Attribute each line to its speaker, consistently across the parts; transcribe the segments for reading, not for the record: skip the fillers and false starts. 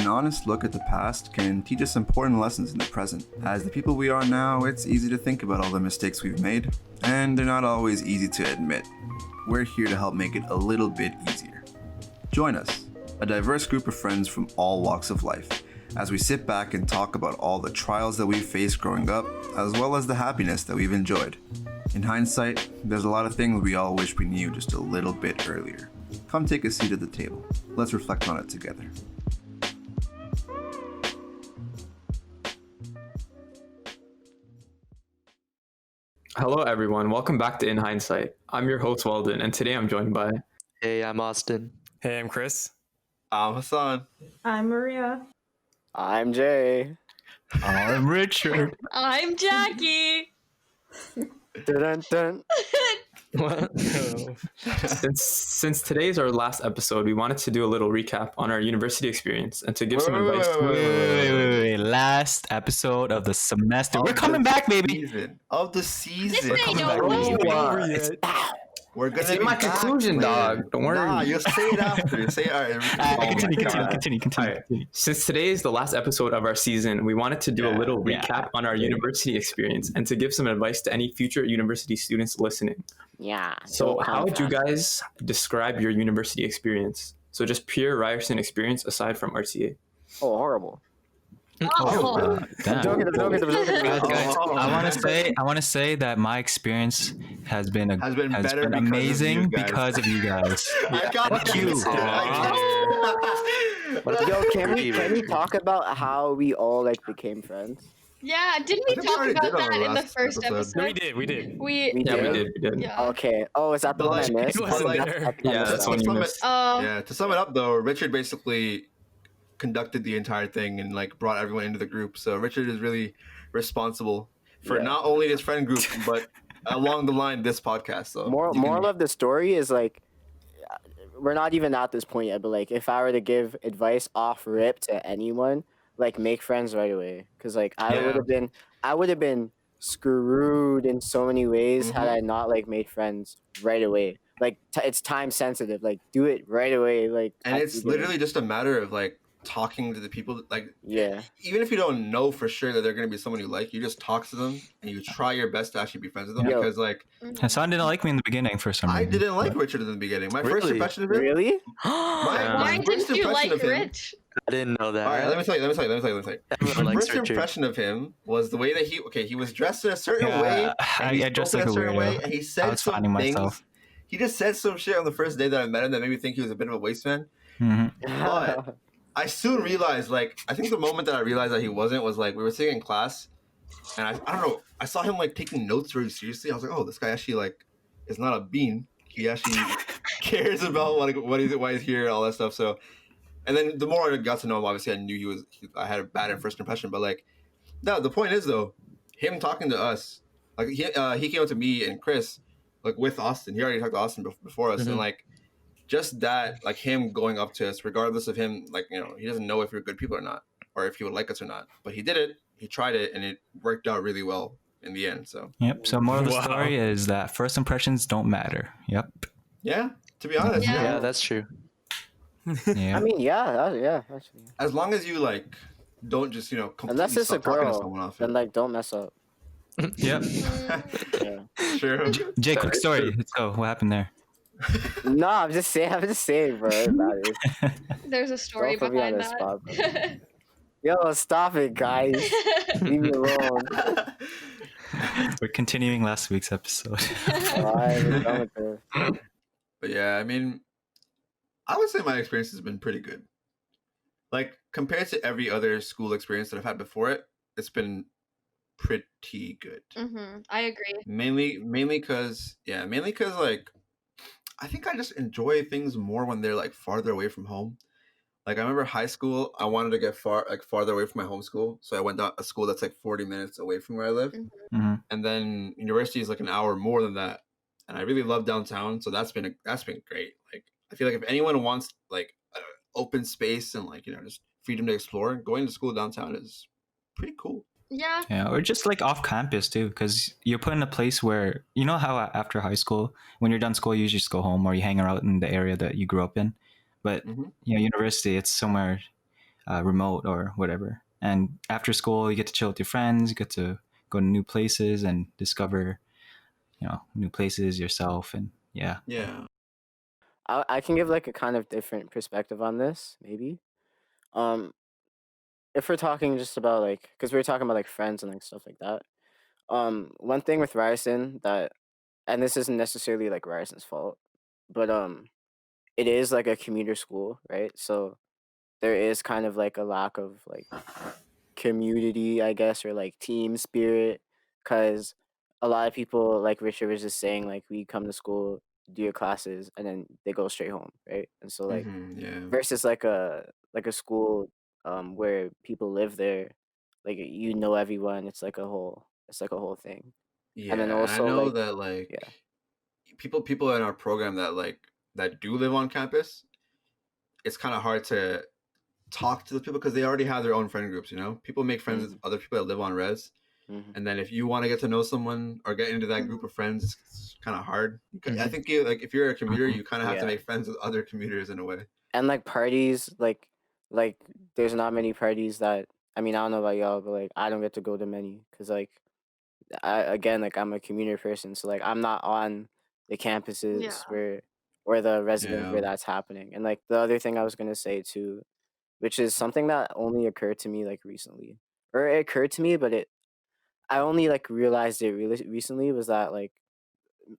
Speaker 1: an honest look at the past can teach us important lessons in the present. As the people we are now, it's easy to think about all the mistakes we've made, and they're not always easy to admit. We're here to help make it a little bit easier. Join us, a diverse group of friends from all walks of life, as we sit back and talk about all the trials that we've faced growing up, as well as the happiness that we've enjoyed. In hindsight, there's a lot of things we all wish we knew just a little bit earlier. Come take a seat at the table. Let's reflect on it together.
Speaker 2: Hello everyone, welcome back to In Hindsight. I'm your host Weldon, and today I'm joined by...
Speaker 3: Hey, I'm Austin.
Speaker 4: Hey, I'm Chris.
Speaker 1: I'm Hasaan.
Speaker 5: I'm Maria.
Speaker 6: I'm Jay.
Speaker 3: I'm Richard.
Speaker 5: I'm Jacquie.
Speaker 6: Dun, dun.
Speaker 3: What?
Speaker 2: Since today's our last episode, we wanted to do a little recap on our university experience and to give some advice.
Speaker 3: Wait. Last episode of the semester. We're coming back, baby.
Speaker 1: Of the season.
Speaker 5: This ain't over.
Speaker 1: We're gonna
Speaker 2: It's in
Speaker 1: be
Speaker 2: my
Speaker 1: back,
Speaker 2: conclusion,
Speaker 1: man.
Speaker 2: dog. Don't worry.
Speaker 1: Nah, you'll say it after. Say it. All right.
Speaker 3: Continue.
Speaker 2: Alright. Since today is the last episode of our season, we wanted to do a little recap on our university experience and to give some advice to any future university students listening.
Speaker 6: Yeah.
Speaker 2: So how would you guys describe your university experience? So just pure Ryerson experience aside from RTA.
Speaker 6: Oh, horrible.
Speaker 3: Damn.
Speaker 6: I'm joking.
Speaker 3: Guys, I want to say that my experience has been
Speaker 1: better because of
Speaker 3: amazing
Speaker 1: you guys.
Speaker 3: because of you guys.
Speaker 1: I got
Speaker 3: Fuck you.
Speaker 6: Yo, can we talk about how we all became friends?
Speaker 5: Yeah, didn't we
Speaker 1: I think we
Speaker 5: talk
Speaker 1: already
Speaker 5: about
Speaker 1: did on
Speaker 5: that
Speaker 1: the
Speaker 5: in the
Speaker 1: last
Speaker 5: first
Speaker 1: episode.
Speaker 5: episode?
Speaker 4: We did.
Speaker 6: We
Speaker 2: We did.
Speaker 5: Yeah.
Speaker 6: Okay. Oh, is that the
Speaker 1: But
Speaker 6: one I
Speaker 1: like,
Speaker 6: missed?
Speaker 4: it wasn't there.
Speaker 2: Yeah, that's one you missed.
Speaker 1: Yeah, to sum it up though, Richard basically conducted the entire thing and brought everyone into the group. So Richard is really responsible for not only his friend group but along the line this podcast. So
Speaker 6: Moral of the story is we're not even at this point yet, but if I were to give advice off rip to anyone, make friends right away, because I would have been screwed in so many ways had I not made friends right away. It's time sensitive. Do it right away.
Speaker 1: and it's literally just a matter of talking to the people. Even if you don't know for sure that they're going to be someone you like, you just talk to them and you try your best to actually be friends with them.
Speaker 6: Yo.
Speaker 1: Because
Speaker 3: Hassan didn't like me in the beginning for some reason.
Speaker 1: I didn't like Richard in the beginning. My first impression of him.
Speaker 6: Really?
Speaker 5: Why
Speaker 1: first
Speaker 5: didn't you
Speaker 1: impression
Speaker 5: like
Speaker 1: of him-
Speaker 5: Rich?
Speaker 3: I didn't know that.
Speaker 1: All right, let me tell you.
Speaker 3: Everyone
Speaker 1: My
Speaker 3: likes
Speaker 1: first
Speaker 3: Richard.
Speaker 1: impression of him was the way that he was dressed in a certain way. And he
Speaker 3: I dressed
Speaker 1: spoke
Speaker 3: like
Speaker 1: in
Speaker 3: a
Speaker 1: certain way,
Speaker 3: weirdo.
Speaker 1: and he
Speaker 3: I
Speaker 1: said
Speaker 3: was
Speaker 1: some
Speaker 3: finding
Speaker 1: things.
Speaker 3: myself.
Speaker 1: He just said some shit on the first day that I met him that made me think he was a bit of a waste man.
Speaker 3: Mhm.
Speaker 1: But I soon realized, I think the moment that I realized that he wasn't was we were sitting in class, and I don't know, I saw him taking notes very seriously. I was like, oh, this guy actually is not a bean. He actually cares about why he's here and all that stuff. So, and then the more I got to know him, obviously I knew I had a bad first impression. But no, the point is though, him talking to us, he came up to me and Chris, with Austin. He already talked to Austin before us, and just that, him going up to us, regardless of him, he doesn't know if we're good people or not, or if he would like us or not. But he did it, he tried it, and it worked out really well in the end. So
Speaker 3: Yep. So moral of the story is that first impressions don't matter. Yep.
Speaker 1: yeah, to be honest,
Speaker 5: Yeah.
Speaker 3: Yeah, that's true. Yeah.
Speaker 6: I mean, yeah. Actually.
Speaker 1: as long as you don't just completely
Speaker 6: Unless it's a
Speaker 1: stop talking to
Speaker 6: girl,
Speaker 1: someone off
Speaker 6: then
Speaker 1: it.
Speaker 6: don't mess up.
Speaker 3: Yep.
Speaker 6: Yeah.
Speaker 1: Sure.
Speaker 3: Jay, quick story. Let's go. What happened there?
Speaker 6: No, I'm just saying, bro. It matters.
Speaker 5: There's a story
Speaker 6: Don't put me on
Speaker 5: behind
Speaker 6: the spot, bro.
Speaker 5: that.
Speaker 6: Yo, stop it, guys. Leave me alone.
Speaker 3: We're continuing last week's episode.
Speaker 6: Alright, we're done with this.
Speaker 1: But yeah, I mean, I would say my experience has been pretty good. Compared to every other school experience that I've had before it, it's been pretty good.
Speaker 5: I agree.
Speaker 1: Mainly because I think I just enjoy things more when they're farther away from home. I remember high school, I wanted to get farther away from my home school, so I went to a school that's 40 minutes away from where I live.
Speaker 3: Mhm.
Speaker 1: And then university is an hour more than that, and I really love downtown, so that's been great. I feel if anyone wants open space and just freedom to explore, going to school downtown is pretty cool.
Speaker 5: Yeah.
Speaker 3: Yeah, or just off campus too, because you're put in a place where how after high school, when you're done school, you just go home or you hang out in the area that you grew up in. But university, it's somewhere remote or whatever. And after school, you get to chill with your friends, you get to go to new places and discover, new places yourself. And yeah.
Speaker 1: Yeah.
Speaker 6: I can give like a kind of different perspective on this, maybe. Um, if we're talking just about like, because we were talking about like friends and like stuff like that. One thing with Ryerson that, and this isn't necessarily like Ryerson's fault, but it is like a commuter school, right? So there is kind of like a lack of like community, I guess, or like team spirit, because a lot of people, like Richard was just saying, like we come to school, do your classes, and then they go straight home, right? And so like
Speaker 1: Yeah.
Speaker 6: versus like a school where people live there, like you know everyone, it's like a whole thing.
Speaker 1: Yeah.
Speaker 6: And then also
Speaker 1: I know
Speaker 6: like
Speaker 1: that like
Speaker 6: yeah.
Speaker 1: people in our program that do live on campus, it's kind of hard to talk to the people because they already have their own friend groups. People make friends with other people that live on res, and then if you want to get to know someone or get into that group of friends, it's kind of hard. I think if you're a commuter, you kind of have to make friends with other commuters in a way.
Speaker 6: And like parties, like there's not many parties that, I mean, I don't know about y'all, but like I don't get to go to many because like I'm a commuter person, so like I'm not on the campuses where the residence where that's happening. And like the other thing I was gonna say too, which is something that only occurred to me like recently, or it occurred to me, but I only like realized it really recently, was that like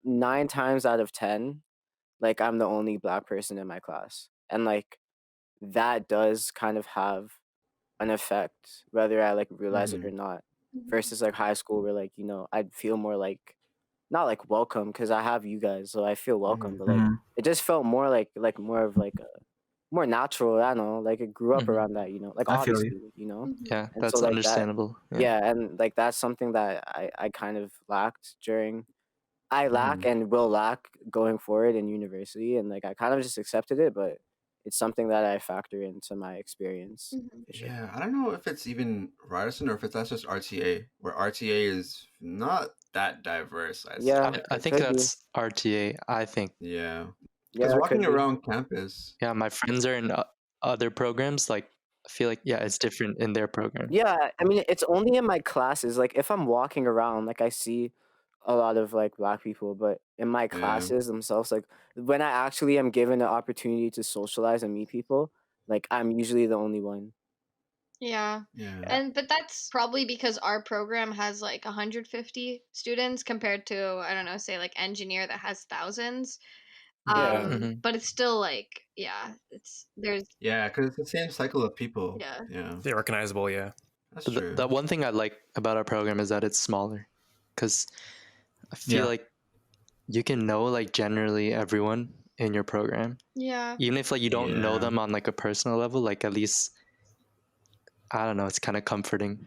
Speaker 6: 9 times out of 10, like I'm the only Black person in my class, and like that does kind of have an effect whether I like realize it or not. Versus like high school where like I'd feel more like, not like welcome because I have you guys, so I feel welcome, but like it just felt more like more of like a more natural. I don't know, like it grew up around that, like
Speaker 3: I feel
Speaker 6: obviously,
Speaker 4: Yeah,
Speaker 6: And
Speaker 4: that's
Speaker 6: so, like,
Speaker 4: understandable.
Speaker 6: yeah, and like that's something that I kind of lacked I lack and will lack going forward in university, and like I kind of just accepted it, but it's something that I factor into my experience. For sure.
Speaker 1: Yeah, I don't know if it's even Ryerson or if that's just RTA, where RTA is not that diverse.
Speaker 4: I think that's RTA. I think.
Speaker 1: Yeah. Because walking around campus.
Speaker 4: Yeah, my friends are in other programs. Like, I feel like it's different in their program.
Speaker 6: Yeah, I mean, it's only in my classes. Like, if I'm walking around, like I see a lot of like Black people, but in my classes themselves, like when I actually am given the opportunity to socialize and meet people, like I'm usually the only one.
Speaker 5: Yeah. But that's probably because our program has like 150 students compared to, I don't know, say like engineer that has thousands. But it's still like, because
Speaker 1: it's the same cycle of people.
Speaker 7: They're recognizable.
Speaker 1: That's true.
Speaker 4: The one thing I like about our program is that it's smaller, because I feel like you can know like generally everyone in your program.
Speaker 5: Yeah.
Speaker 4: Even if like you don't know them on like a personal level, like at least, I don't know, it's kind of comforting.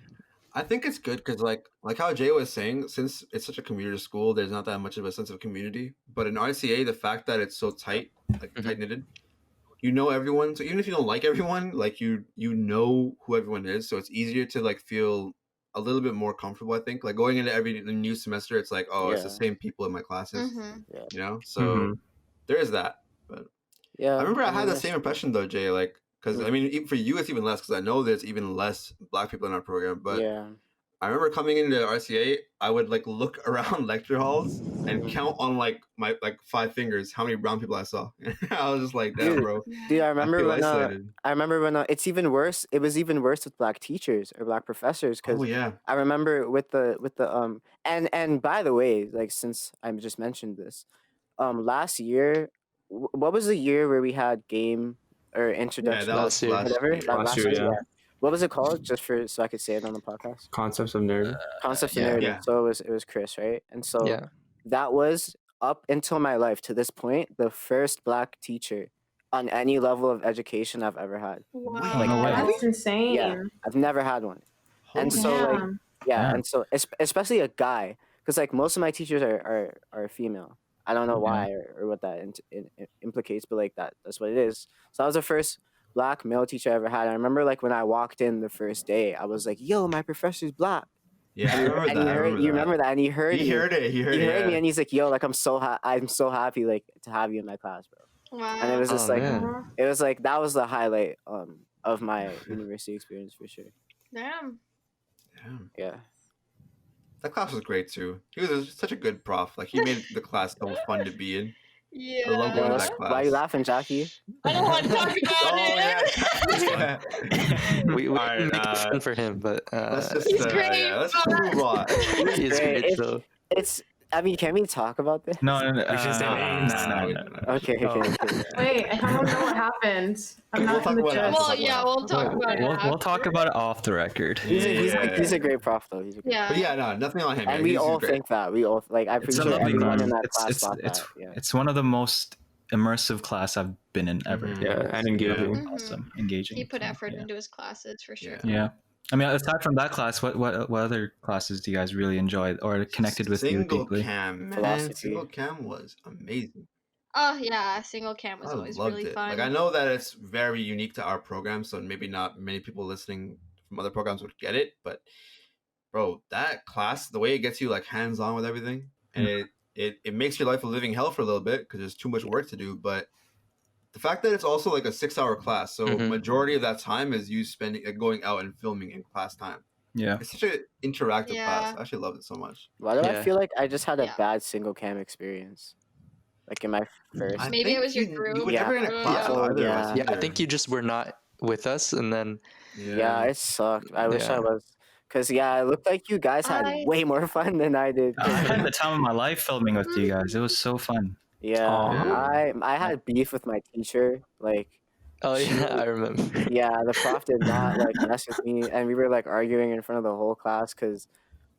Speaker 1: I think it's good because like how Jay was saying, since it's such a commuter school, there's not that much of a sense of community. But in RCA, the fact that it's so tight, like tight knitted, you know everyone. So even if you don't like everyone, like you know who everyone is. So it's easier to like feel a little bit more comfortable. I think like going into every new semester, it's like, it's the same people in my classes. So there is that. But I remember I had the same impression though, Jay. Like. Because, I mean, for you, it's even less, because I know there's even less Black people in our program. But I remember coming into RCA, I would, like, look around lecture halls and count on, like, my, 5 fingers how many brown people I saw. I was just like, damn, bro.
Speaker 6: Dude, I remember when it's even worse. It was even worse with Black teachers or Black professors. Because I remember with the and by the way, like, since I just mentioned this, last year, what was the year where we had game or introduction?
Speaker 1: Yeah, that was
Speaker 6: last year. What was it called? Just so I could say it on the podcast.
Speaker 2: Concepts of narrative.
Speaker 6: Concepts of narrative.
Speaker 1: Yeah.
Speaker 6: So it was Chris, right? And so that was, up until my life to this point, the first Black teacher on any level of education I've ever had.
Speaker 5: Wow.
Speaker 8: That's insane.
Speaker 6: Yeah, I've never had one. And so and so especially a guy, because like most of my teachers are female. I don't know why or what that implicates, but like that's what it is. So that was the first Black male teacher I ever had. I remember like when I walked in the first day, I was like, "Yo, my professor's Black."
Speaker 1: Yeah, I remember that.
Speaker 6: You remember that? And he heard me.
Speaker 1: He heard
Speaker 6: me, and he's like, "Yo, like I'm so happy like to have you in my class, bro."
Speaker 5: Wow.
Speaker 6: And it was just it was like that was the highlight of my university experience for sure.
Speaker 5: Damn.
Speaker 6: Yeah.
Speaker 1: That class was great too. He was such a good prof. Like he made the class so fun to be in. I love going to that class.
Speaker 6: Why are you laughing, Jacquie?
Speaker 5: I don't want to talk about it.
Speaker 4: We make it fun for him, but
Speaker 5: he's great.
Speaker 1: Let's move on.
Speaker 4: He's great though.
Speaker 6: I mean, can we talk about this?
Speaker 3: No.
Speaker 6: Okay.
Speaker 7: Wait, I don't know what happened. I'm not in the chat.
Speaker 5: Well, yeah, we'll talk about it.
Speaker 3: We'll talk about it off the record.
Speaker 6: He's a great prof, though.
Speaker 5: Yeah.
Speaker 1: But yeah, no, nothing on him.
Speaker 6: And we all think that. We all like. I'm pretty sure everyone in that class thought that. Yeah.
Speaker 3: It's one of the most immersive class I've been in ever.
Speaker 2: Yeah, and engaging.
Speaker 5: Mm-hmm.
Speaker 3: Awesome, engaging.
Speaker 5: He put effort into his classes for sure.
Speaker 3: Yeah. I mean, aside from that class, what other classes do you guys really enjoy or connected with you deeply?
Speaker 1: Single cam was amazing.
Speaker 5: Oh yeah, single cam was always really fun.
Speaker 1: Like I know that it's very unique to our program, so maybe not many people listening from other programs would get it. But bro, that class, the way it gets you like hands on with everything, and it makes your life a living hell for a little bit because there's too much work to do. But the fact that it's also like a 6-hour class, so majority of that time is you spending going out and filming in class time.
Speaker 3: Yeah,
Speaker 1: it's such an interactive class. I actually love it so much.
Speaker 6: Why do I feel like I just had a bad single cam experience? Like in my first.
Speaker 5: Maybe it was your group.
Speaker 1: You were never in a class
Speaker 4: Yeah, I think you just were not with us, and then.
Speaker 6: Yeah, it sucked. I wish I was. Because, it looked like you guys had way more fun than I did.
Speaker 3: I had the time of my life filming with you guys. It was so fun.
Speaker 6: Yeah, I had beef with my teacher. Like,
Speaker 4: oh yeah, I remember.
Speaker 6: Yeah, the prof did not like mess with me, and we were like arguing in front of the whole class because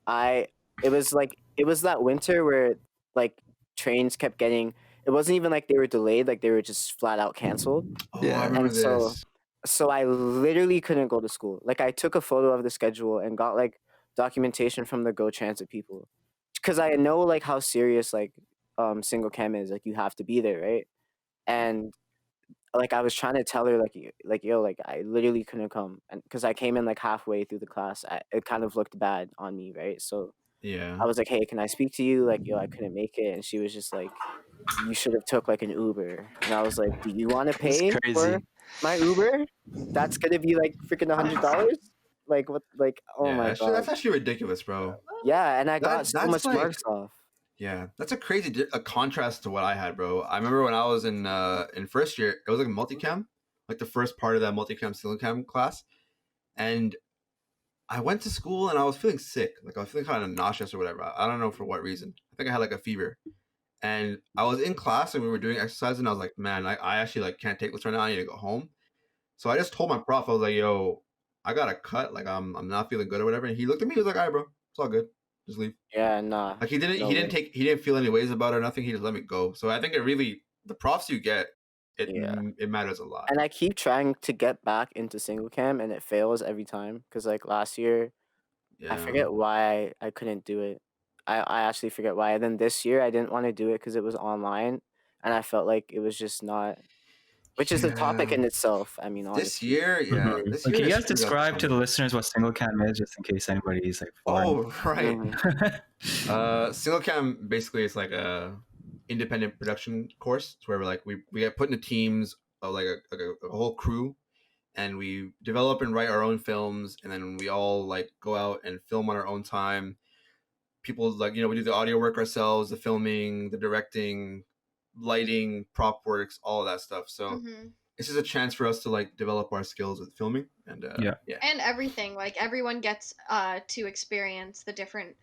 Speaker 6: it was that winter where like trains kept getting. It wasn't even like they were delayed; like they were just flat out canceled.
Speaker 1: Oh, yeah, I remember this.
Speaker 6: So I literally couldn't go to school. Like I took a photo of the schedule and got like documentation from the Go Transit people, because I know like how serious like single cam is. Like you have to be there, right? And like I was trying to tell her like yo, like I literally couldn't come, and because I came in like halfway through the class, it kind of looked bad on me, right? So I was like, hey, can I speak to you? Like, yo, I couldn't make it, and she was just like, you should have took like an Uber. And I was like, do you want to pay for my Uber? That's gonna be like freaking $100. Like what? Like my god,
Speaker 1: that's actually ridiculous, bro.
Speaker 6: Yeah, and I got so much marks off.
Speaker 1: Yeah, that's a crazy contrast to what I had, bro. I remember when I was in first year, it was like multicam, like the first part of that multicam single cam class, and I went to school and I was feeling sick, like I was feeling kind of nauseous or whatever. I don't know for what reason. I think I had like a fever, and I was in class and we were doing exercise, and I was like, man, I actually like can't take this right now. I need to go home. So I just told my prof, I was like, yo, I got a cut, like I'm not feeling good or whatever, and he looked at me, he was like, all right, bro, it's all good. Just leave.
Speaker 6: Yeah, nah.
Speaker 1: Like he didn't feel any ways about it or nothing. He just let me go. So I think it really, the profs you get, it matters a lot.
Speaker 6: And I keep trying to get back into single cam, and it fails every time. Because like last year, I forget why I couldn't do it. I actually forget why. And then this year I didn't want to do it because it was online, and I felt like it was just not. Which is the topic in itself. I mean, honestly.
Speaker 1: This year, This year
Speaker 3: can you guys describe to the listeners what single cam is, just in case anybody is like foreign?
Speaker 1: Oh, right. Single cam basically is like a independent production course. It's where we get put into teams of like a whole crew, and we develop and write our own films, and then we all like go out and film on our own time. People like we do the audio work ourselves, the filming, the directing, lighting, prop works, all of that stuff. So it's just a chance for us to like develop our skills with filming and
Speaker 5: and everything. Like everyone gets to experience the different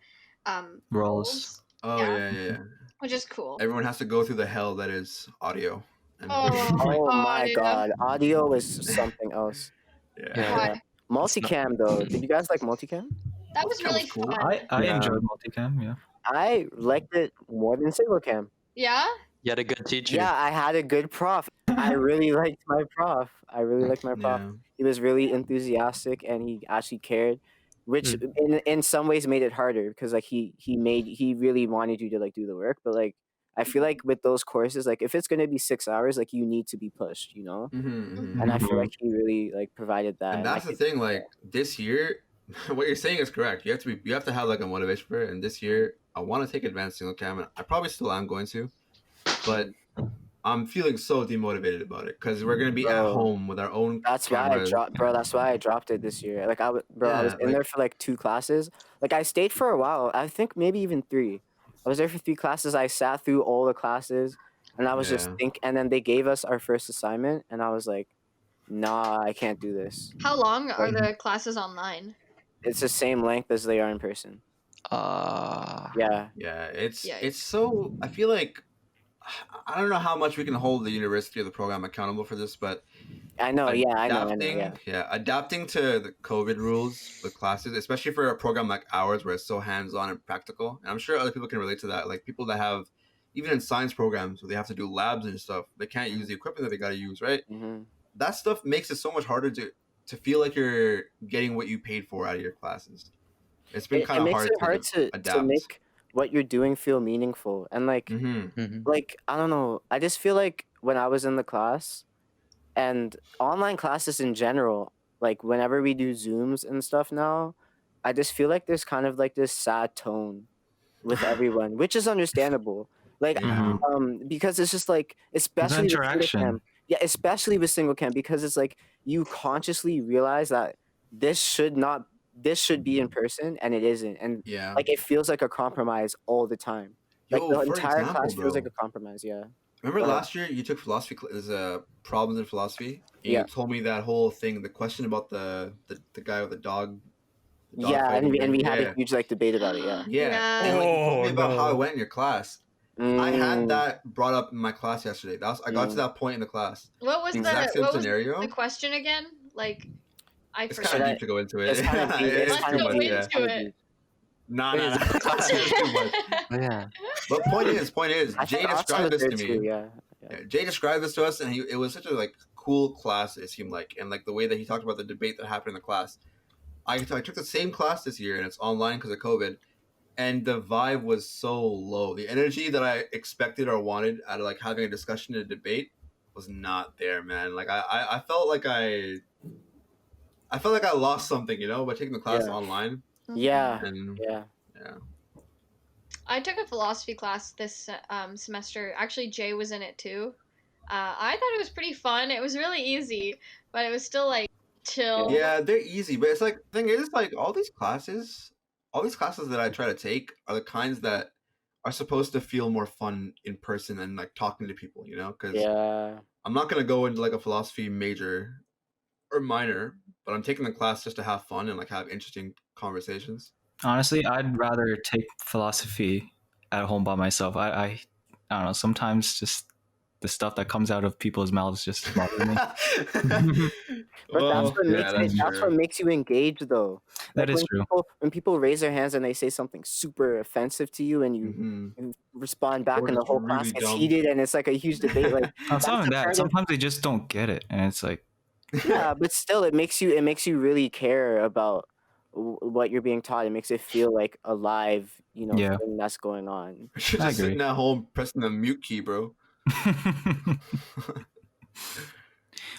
Speaker 3: roles.
Speaker 1: Oh yeah.
Speaker 5: Which is cool.
Speaker 1: Everyone has to go through the hell that is audio. And
Speaker 6: oh my god, audio is something else.
Speaker 1: Yeah.
Speaker 6: Multicam though. Did you guys like multicam?
Speaker 5: That was really cool.
Speaker 3: I enjoyed multicam. Yeah.
Speaker 6: I liked it more than single cam.
Speaker 5: Yeah.
Speaker 4: You had a good teacher.
Speaker 6: Yeah, I had a good prof. I really liked my prof.
Speaker 1: Yeah.
Speaker 6: He was really enthusiastic and he actually cared, which in some ways made it harder because like he really wanted you to like do the work. But like I feel like with those courses, like if it's gonna be 6 hours, like you need to be pushed, And I feel like he really like provided that.
Speaker 1: And that's the thing. Like this year, what you're saying is correct. You have to have like a motivation for it. And this year, I want to take advanced single cam, and I probably still am going to. But I'm feeling so demotivated about it because we're gonna be at home with our own.
Speaker 6: That's why I dropped, bro. That's why I dropped it this year. Like I was in there for like 2 classes. Like I stayed for a while. I think maybe even 3. I was there for 3 classes. I sat through all the classes, and I was just and then they gave us our first assignment, and I was like, nah, I can't do this.
Speaker 5: How long are the classes online?
Speaker 6: It's the same length as they are in person. Yeah.
Speaker 1: It's so. I feel like I don't know how much we can hold the university or the program accountable for this, but
Speaker 6: I know.
Speaker 1: Adapting to the COVID rules with classes, especially for a program like ours where it's so hands-on and practical. And I'm sure other people can relate to that. Like people that have, even in science programs where they have to do labs and stuff, they can't use the equipment that they got to use, right?
Speaker 6: Mm-hmm.
Speaker 1: That stuff makes it so much harder to feel like you're getting what you paid for out of your classes. It's been kind of hard to adapt.
Speaker 6: To make what you're doing feel meaningful. And like, like, I don't know. I just feel like when I was in the class and online classes in general, like whenever we do Zooms and stuff now, I just feel like there's kind of like this sad tone with everyone, which is understandable. Like, because it's just like, especially with single cam. Yeah, especially with single cam, because it's like you consciously realize that this should be in person, and it isn't, and like it feels like a compromise all the time. Like the entire class feels like a compromise. Yeah.
Speaker 1: Remember last year you took philosophy? There's problems in philosophy. And you told me that whole thing, the question about the guy with the dog.
Speaker 6: And we had a huge like debate about it.
Speaker 1: Yeah. And like, you told me about how it went in your class. I had that brought up in my class yesterday. I got to that point in the class.
Speaker 5: What was the question again? Like,
Speaker 1: it's kind of deep to go into it.
Speaker 5: Let's go into it.
Speaker 1: Nah. But point is, Jay described this to me. Jay described this to us, and it was such a like cool class. It seemed like, and like the way that he talked about the debate that happened in the class. I took the same class this year, and it's online because of COVID. And the vibe was so low. The energy that I expected or wanted out of like having a discussion and a debate was not there, man. Like I felt like I lost something, by taking the class online.
Speaker 6: Yeah.
Speaker 5: I took a philosophy class this semester. Actually, Jay was in it too. I thought it was pretty fun. It was really easy, but it was still like chill.
Speaker 1: Yeah, they're easy, but it's like the thing is like all these classes that I try to take are the kinds that are supposed to feel more fun in person and like talking to people, because I'm not going to go into like a philosophy major or minor, but I'm taking the class just to have fun and like have interesting conversations.
Speaker 3: Honestly, I'd rather take philosophy at home by myself. I don't know, sometimes just the stuff that comes out of people's mouths just bothers me.
Speaker 6: But that's what makes you engage, though.
Speaker 3: That is true.
Speaker 6: When people raise their hands and they say something super offensive to you, and you respond back, and the whole class gets heated, and it's like a huge debate. Like
Speaker 3: sometimes they just don't get it, and it's like,
Speaker 6: yeah, but still, it makes you really care about what you're being taught. It makes it feel like a live, thing that's going on.
Speaker 1: You're just sitting at home pressing the mute key, bro.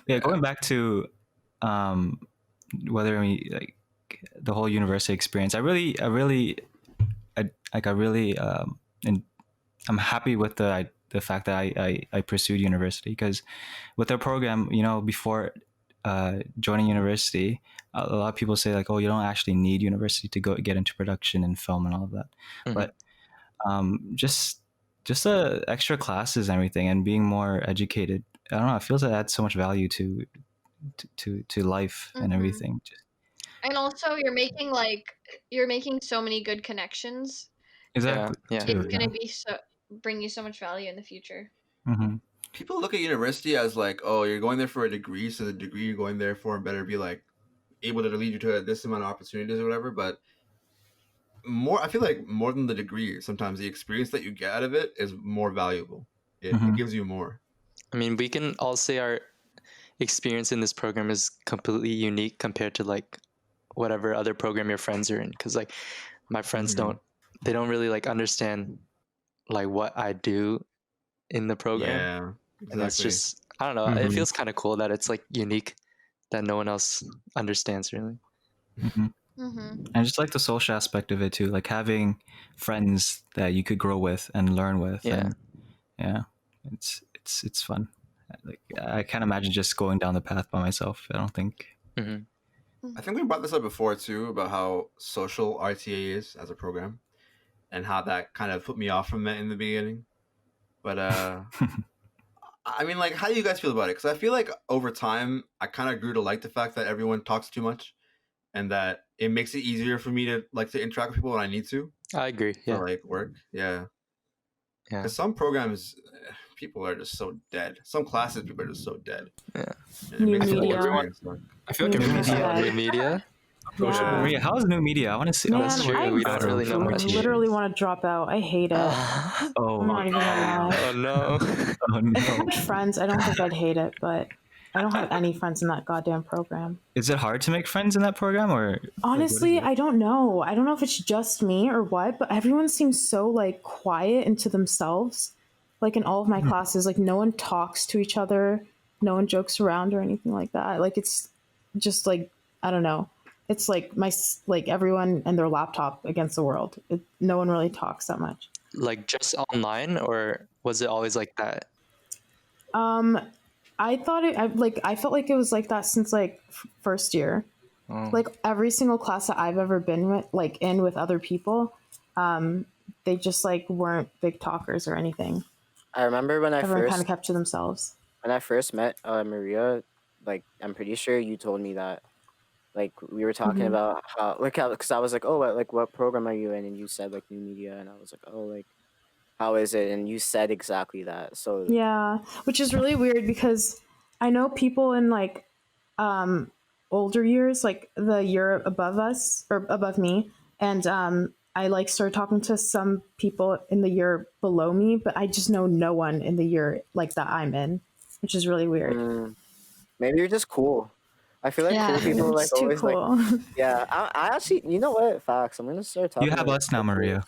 Speaker 3: Going back to whether like the whole university experience, and I'm happy with the fact that I pursued university, because with our program, before joining university, a lot of people say like, oh, you don't actually need university to get into production and film and all of that, but just the extra classes and everything, and being more educated, I don't know, it feels like it adds so much value to life and everything.
Speaker 5: And also you're making so many good connections.
Speaker 3: Exactly.
Speaker 5: Yeah. It's gonna bring you so much value in the future.
Speaker 1: People look at university as like, oh, you're going there for a degree, so the degree you're going there for better be like able to lead you to this amount of opportunities or whatever. But I feel like more than the degree, sometimes the experience that you get out of it is more valuable. It gives you more.
Speaker 4: I mean, we can all say our experience in this program is completely unique compared to like whatever other program your friends are in, because like my friends don't really like understand like what I do in the program.
Speaker 1: Yeah, exactly.
Speaker 4: And it's just, I don't know, it feels kind of cool that it's like unique, that no one else understands really.
Speaker 3: And just like the social aspect of it too, like having friends that you could grow with and learn with. It's it's fun. Like I can't imagine just going down the path by myself. I don't think.
Speaker 1: I think we brought this up before too about how social RTA is as a program, and how that kind of put me off from it in the beginning. But I mean, like, how do you guys feel about it? Because I feel like over time, I kind of grew to like the fact that everyone talks too much, and that it makes it easier for me to interact with people when I need to.
Speaker 4: I agree. Yeah.
Speaker 1: For, like, work. Yeah. Because some programs, people are just so dead. Some classes, people are just so dead.
Speaker 8: Yeah. New media.
Speaker 2: I feel like everyone's
Speaker 4: new media.
Speaker 3: Yeah. Maria, how is new media? I want to see.
Speaker 8: Man,
Speaker 4: That's true. We don't really know much.
Speaker 8: I literally want to drop out. I hate it. I'm not even gonna lie.
Speaker 4: Oh no.
Speaker 8: If I had friends, I don't think I'd hate it, but I don't have any friends in that goddamn program.
Speaker 3: Is it hard to make friends in that program, or
Speaker 8: honestly, I don't know. I don't know if it's just me or what, but everyone seems so like quiet and to themselves. Like in all of my classes, like no one talks to each other, no one jokes around or anything like that. Like it's just like I don't know. It's like everyone and their laptop against the world. No one really talks that much.
Speaker 4: Like just online, or was it always like that?
Speaker 8: I thought I felt like it was like that since like first year. Like every single class that I've ever been with, like in with other people, they just like weren't big talkers or anything.
Speaker 6: I remember when
Speaker 8: everyone kind of kept to themselves.
Speaker 6: When I first met Maria, like I'm pretty sure you told me that. Like we were talking about how because I was like, oh, what program are you in? And you said like new media, and I was like, oh, like how is it? And you said exactly that. So
Speaker 8: yeah, which is really weird because I know people in like older years, like the year above us or above me, and I like started talking to some people in the year below me, but I just know no one in the year like that I'm in, which is really weird.
Speaker 6: Maybe you're just cool. I feel like cool people like always cool. Like I actually, you know what, facts, I'm gonna start talking.
Speaker 3: You have us now, Maria.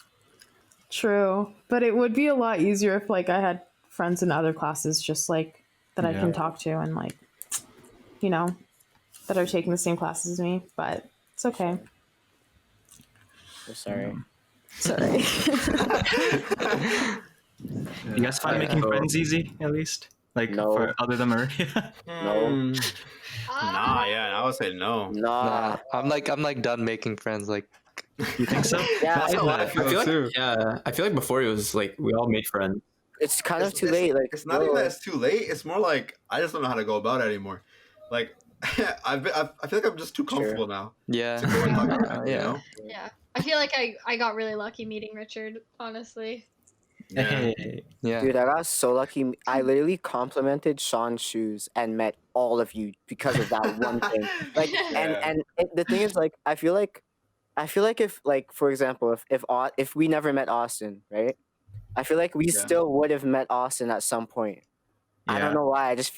Speaker 8: True, but it would be a lot easier if like I had friends in other classes just like that I can talk to and like you know that are taking the same classes as me, but it's okay.
Speaker 6: I'm sorry.
Speaker 8: Sorry.
Speaker 3: You guys find making friends easy at least? Like for other than Maria?
Speaker 6: No.
Speaker 1: Nah, I would say no.
Speaker 6: Nah.
Speaker 4: I'm like done making friends. Like,
Speaker 3: you think so?
Speaker 6: Yeah,
Speaker 2: I feel like before it was like we all made friends.
Speaker 6: It's kind of too late. Like
Speaker 1: it's not even that it's too late. It's more like I just don't know how to go about it anymore. Like I feel like I'm just too comfortable now.
Speaker 4: Yeah.
Speaker 1: To go and talk about it, you know?
Speaker 5: Yeah. I feel like I got really lucky meeting Richard, honestly.
Speaker 3: Yeah.
Speaker 6: Dude, I got so lucky. I literally complimented Sean's shoes and met all of you because of that one thing. Like, and the thing is, like, I feel like if, like, for example, if we never met Austin, right? I feel like we still would have met Austin at some point. I don't know why.
Speaker 3: This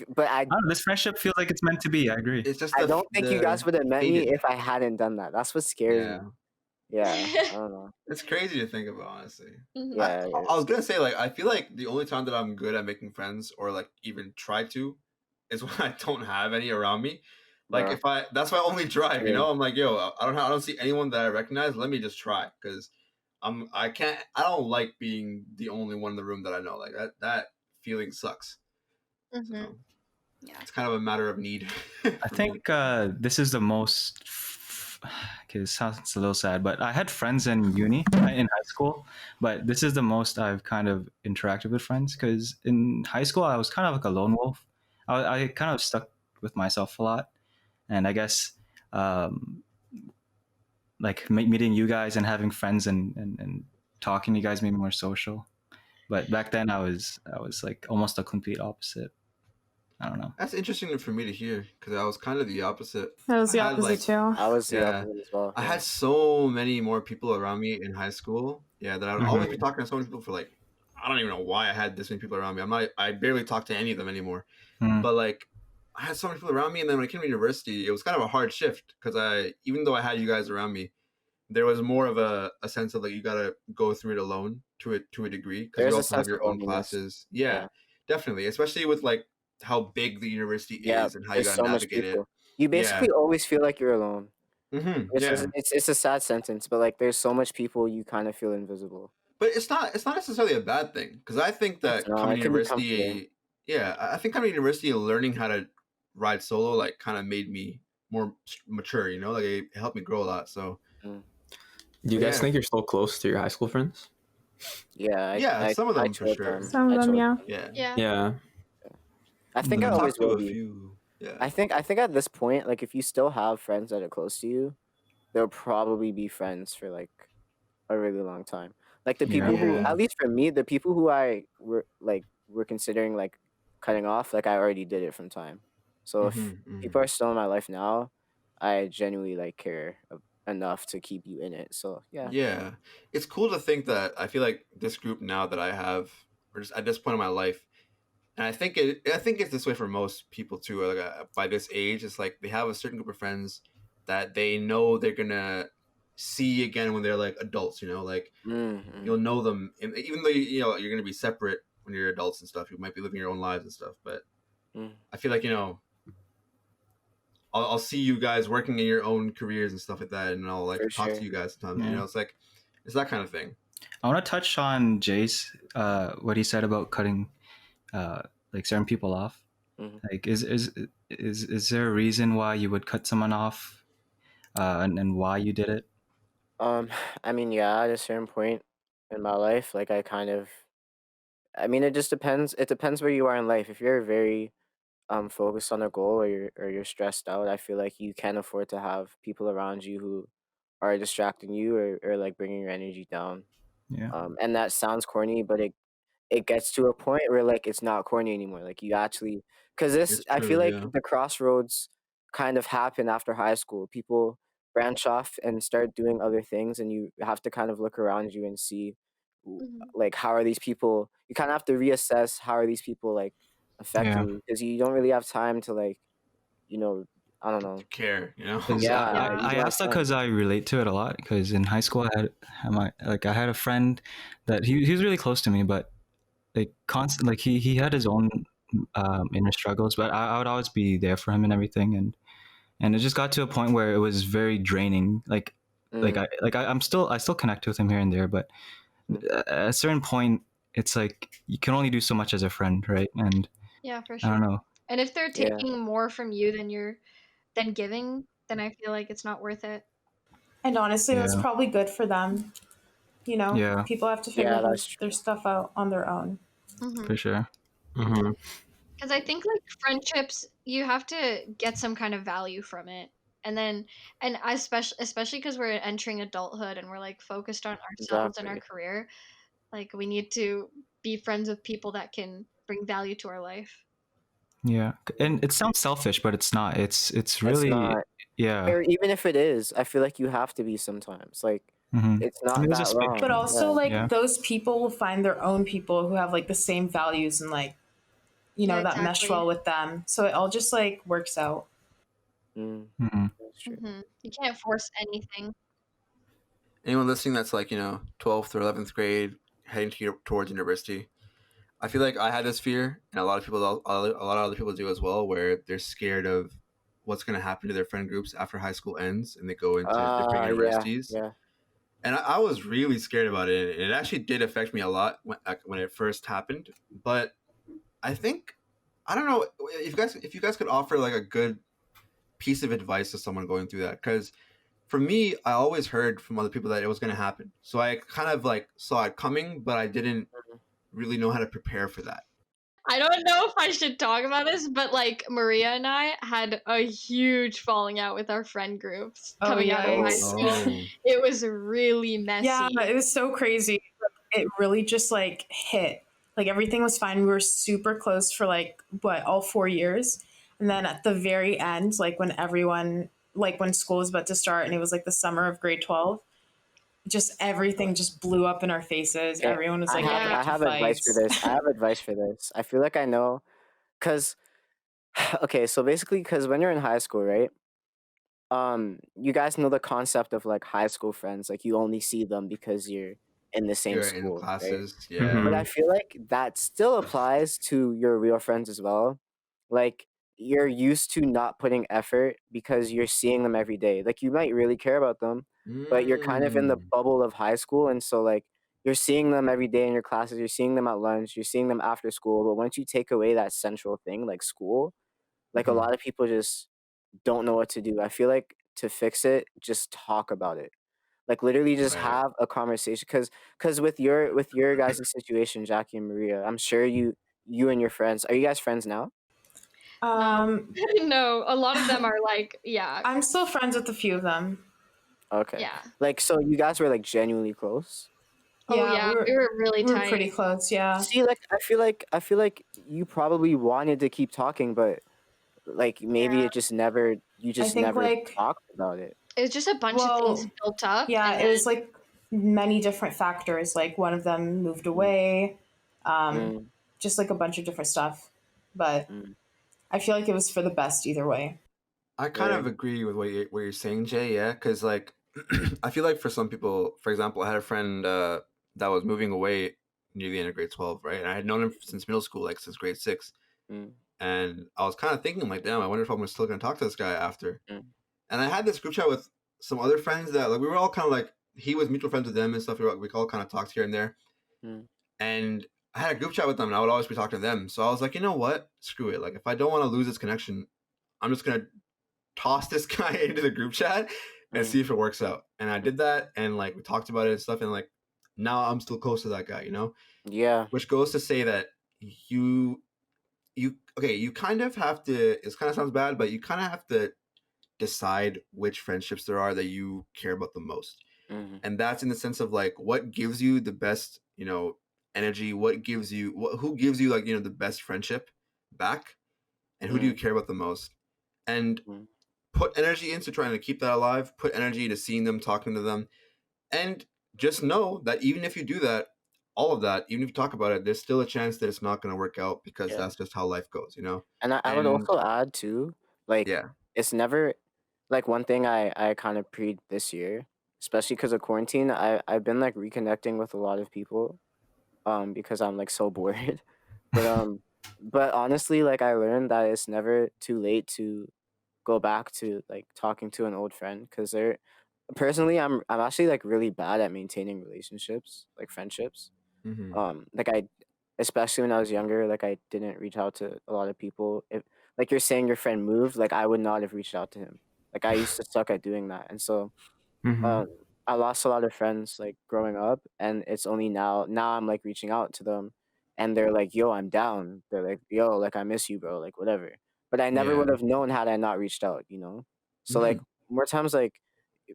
Speaker 3: friendship feels like it's meant to be. I agree.
Speaker 1: It's just
Speaker 6: I don't think you guys would have met me if I hadn't done that. That's what scares me. Yeah, I don't know.
Speaker 1: It's crazy to think about, honestly.
Speaker 6: Yeah,
Speaker 1: I was gonna say, like, I feel like the only time that I'm good at making friends or like even try to is when I don't have any around me. Like that's my only drive, you know. I'm like, yo, I don't see anyone that I recognize. Let me just try because I don't like being the only one in the room that I know. Like that feeling sucks. So, it's kind of a matter of need.
Speaker 3: I think this is the most. Okay, it sounds a little sad, but I had friends in uni, in high school, but this is the most I've kind of interacted with friends because in high school I was kind of like a lone wolf. I kind of stuck with myself a lot, and I guess like meeting you guys and having friends and talking to you guys made me more social. But back then I was like almost a complete opposite. I don't know.
Speaker 1: That's interesting for me to hear because I was kind of the opposite.
Speaker 8: I was the opposite too.
Speaker 6: I was the opposite as well.
Speaker 1: I had so many more people around me in high school. Yeah, that I would always be talking to so many people for like, I don't even know why I had this many people around me. I barely talk to any of them anymore. But like, I had so many people around me, and then when I came to university, it was kind of a hard shift because even though I had you guys around me, there was more of a sense of like you gotta go through it alone to a degree because you also have your own classes. Yeah, definitely, especially with like how big the university is and how you gotta navigate it.
Speaker 6: You basically always feel like you're alone. It's a sad sentence, but like there's so much people you kind of feel invisible.
Speaker 1: But it's not necessarily a bad thing because I think that coming to university yeah, I think coming to university and learning how to ride solo like kind of made me more mature. You know, like it helped me grow a lot. So.
Speaker 2: Do you guys think you're still close to your high school friends?
Speaker 6: Yeah,
Speaker 1: some of them for sure.
Speaker 8: Some of them,
Speaker 2: yeah.
Speaker 6: I think I always will be.
Speaker 1: Yeah.
Speaker 6: I think at this point, like if you still have friends that are close to you, they'll probably be friends for like a really long time. Like the people who, at least for me, the people who were considering like cutting off, like I already did it from time. So if people are still in my life now, I genuinely like care enough to keep you in it. So
Speaker 1: yeah, it's cool to think that I feel like this group now that I have, or just at this point in my life, and I think it's this way for most people too. Like by this age, it's like they have a certain group of friends that they know they're gonna see again when they're like adults. You know, like you'll know them, and even though you're gonna be separate when you're adults and stuff, you might be living your own lives and stuff. But I feel like I'll see you guys working in your own careers and stuff like that, and I'll like talk to you guys sometimes. You know, it's like it's that kind of thing.
Speaker 3: I want to touch on Jace, what he said about cutting, like certain people off. Like, is there a reason why you would cut someone off, and why you did it?
Speaker 6: I mean, at a certain point in my life, like it just depends. It depends where you are in life. If you're very focused on a goal, or you're stressed out, I feel like you can't afford to have people around you who are distracting you or like bringing your energy down. And that sounds corny, but it gets to a point where like it's not corny anymore. Like you actually, because I feel like the crossroads kind of happen after high school. People branch off and start doing other things, and you have to kind of look around you and see like how are these people. You kind of have to reassess how are these people like affecting you, because you don't really have time to like, I don't know,
Speaker 1: care.
Speaker 3: I asked that because I relate to it a lot. Because in high school, I had a friend that he was really close to me, but like constant, like he had his own inner struggles, but I would always be there for him and everything, and it just got to a point where it was very draining. I still connect with him here and there, but at a certain point, it's like you can only do so much as a friend, right? And
Speaker 5: for sure.
Speaker 3: I don't know.
Speaker 5: And if they're taking more from you than giving, then I feel like it's not worth it.
Speaker 8: And honestly, that's probably good for them.
Speaker 3: Yeah.
Speaker 8: People have to figure their stuff out on their own.
Speaker 3: For sure.
Speaker 5: Because I think like friendships, you have to get some kind of value from it. And especially because we're entering adulthood and we're like focused on ourselves and our career, like we need to be friends with people that can bring value to our life.
Speaker 3: Yeah, and it sounds selfish, but it's not. It's really
Speaker 6: not. Or even if it is, I feel like you have to be sometimes. Like it's not that wrong.
Speaker 8: But also those people will find their own people who have like the same values and like that mesh well with them. So it all just like works out.
Speaker 5: You can't force anything.
Speaker 1: Anyone listening that's like 12th or 11th grade heading towards university, I feel like I had this fear, and a lot of other people do as well, where they're scared of what's going to happen to their friend groups after high school ends and they go into different universities.
Speaker 6: Yeah.
Speaker 1: And I was really scared about it. It actually did affect me a lot when it first happened. But I think, I don't know if you guys could offer like a good piece of advice to someone going through that, because for me, I always heard from other people that it was going to happen. So I kind of like saw it coming, but I didn't really know how to prepare for that.
Speaker 5: I don't know if I should talk about this, but like Maria and I had a huge falling out with our friend groups coming out of high school. It was really messy.
Speaker 8: Yeah, it was so crazy. It really just like hit. Like everything was fine. We were super close for like all 4 years. And then at the very end, like when school was about to start and it was like the summer of grade 12, just everything just blew up in our faces. Okay. Everyone was like,
Speaker 6: I have advice for this. I feel like I know, because so basically, because when you're in high school, right, you guys know the concept of like high school friends. Like you only see them because you're in the same school,
Speaker 1: in classes,
Speaker 6: right? Yeah. But I feel like that still applies to your real friends as well. Like you're used to not putting effort because you're seeing them every day. Like you might really care about them, but you're kind of in the bubble of high school, and so like you're seeing them every day in your classes, you're seeing them at lunch, you're seeing them after school. But once you take away that central thing like school, like a lot of people just don't know what to do. I feel like to fix it, just talk about it. Like literally just have a conversation. Cause with your guys' situation, Jacquie and Maria, I'm sure you and your friends, are you guys friends now?
Speaker 5: No, a lot of them are like, yeah.
Speaker 8: I'm still friends with a few of them.
Speaker 6: Okay.
Speaker 5: Yeah.
Speaker 6: Like, so you guys were like genuinely close?
Speaker 5: Yeah, we were really tight.
Speaker 8: We were pretty close, yeah.
Speaker 6: See, like I feel like you probably wanted to keep talking, but like maybe it just never never talked about it.
Speaker 5: It was just a bunch of things built up.
Speaker 8: Yeah, it was like many different factors. Like one of them moved away, just like a bunch of different stuff. But I feel like it was for the best either way.
Speaker 1: I kind of agree with what you're saying, Jay. Yeah, because like I feel like for some people, for example, I had a friend that was moving away near the end of grade 12, right? And I had known him since middle school, like since grade 6. And I was kind of thinking, like, damn, I wonder if I'm still going to talk to this guy after. And I had this group chat with some other friends that, like, we were all kind of like, he was mutual friends with them and stuff. We all kind of talked here and there. And I had a group chat with them, and I would always be talking to them. So I was like, you know what? Screw it. Like, if I don't want to lose this connection, I'm just going to toss this guy into the group chat and see if it works out. And I did that, and, like, we talked about it and stuff, and, like, now I'm still close to that guy, you know?
Speaker 6: Yeah.
Speaker 1: Which goes to say that you kind of have to, it kind of sounds bad, but you kind of have to decide which friendships there are that you care about the most. And that's in the sense of like, what gives you the best, you know, energy, who gives you like, you know, the best friendship back, and who do you care about the most, and put energy into trying to keep that alive, put energy into seeing them, talking to them, and just know that even if you do that, all of that, even if you talk about it, there's still a chance that it's not going to work out, because that's just how life goes, you know?
Speaker 6: And I would also add too, like, it's never, like, one thing I kind of preed this year, especially because of quarantine, I've been like reconnecting with a lot of people, because I'm like so bored. But honestly, like, I learned that it's never too late to go back to like talking to an old friend, because personally, I'm actually like really bad at maintaining relationships, like friendships. Like especially when I was younger, like I didn't reach out to a lot of people. If, like you're saying, your friend moved, like I would not have reached out to him. Like I used to suck at doing that, and so I lost a lot of friends like growing up, and it's only now I'm like reaching out to them, and they're like, "Yo, I'm down." They're like, "Yo, like I miss you, bro." Like whatever. But I never would have known had I not reached out, you know. So like more times, like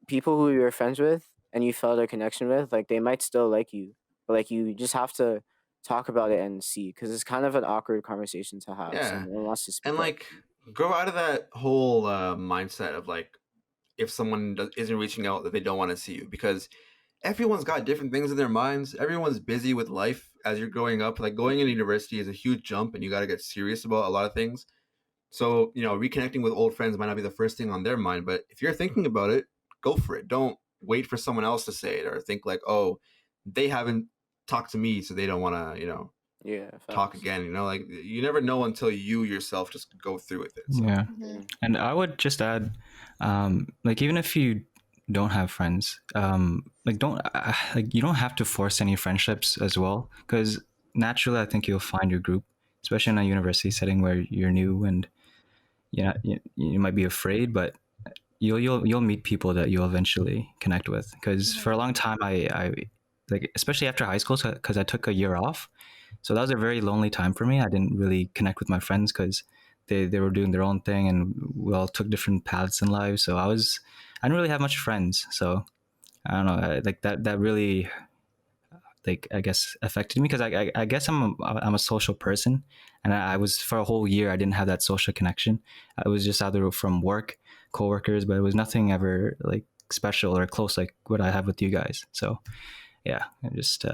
Speaker 6: people who you're friends with and you felt a connection with, like they might still like you, but like you just have to talk about it and see, because it's kind of an awkward conversation to have. Someone wants to speak
Speaker 1: and like grow out of that whole mindset of like, if someone isn't reaching out, that they don't want to see you, because everyone's got different things in their minds. Everyone's busy with life as you're growing up. Like going into university is a huge jump, and you got to get serious about a lot of things. So, you know, reconnecting with old friends might not be the first thing on their mind, but if you're thinking about it, go for it. Don't wait for someone else to say it, or think like, oh, they haven't talked to me, so they don't want to, you know, talk again. You know, like you never know until you yourself just go through with it. So.
Speaker 3: Yeah. And I would just add, like, even if you don't have friends, like you don't have to force any friendships as well, because naturally I think you'll find your group, especially in a university setting where you're new and you might be afraid, but you'll meet people that you'll eventually connect with. Because for a long time I like, especially after high school, because I took a year off, so that was a very lonely time for me. I didn't really connect with my friends because they were doing their own thing, and we all took different paths in life. So I didn't really have much friends. So I don't know, like that really, like, I guess affected me, because I guess I'm a social person, and I was, for a whole year I didn't have that social connection. I was just either from work, coworkers, but it was nothing ever like special or close like what I have with you guys. So yeah, I'm just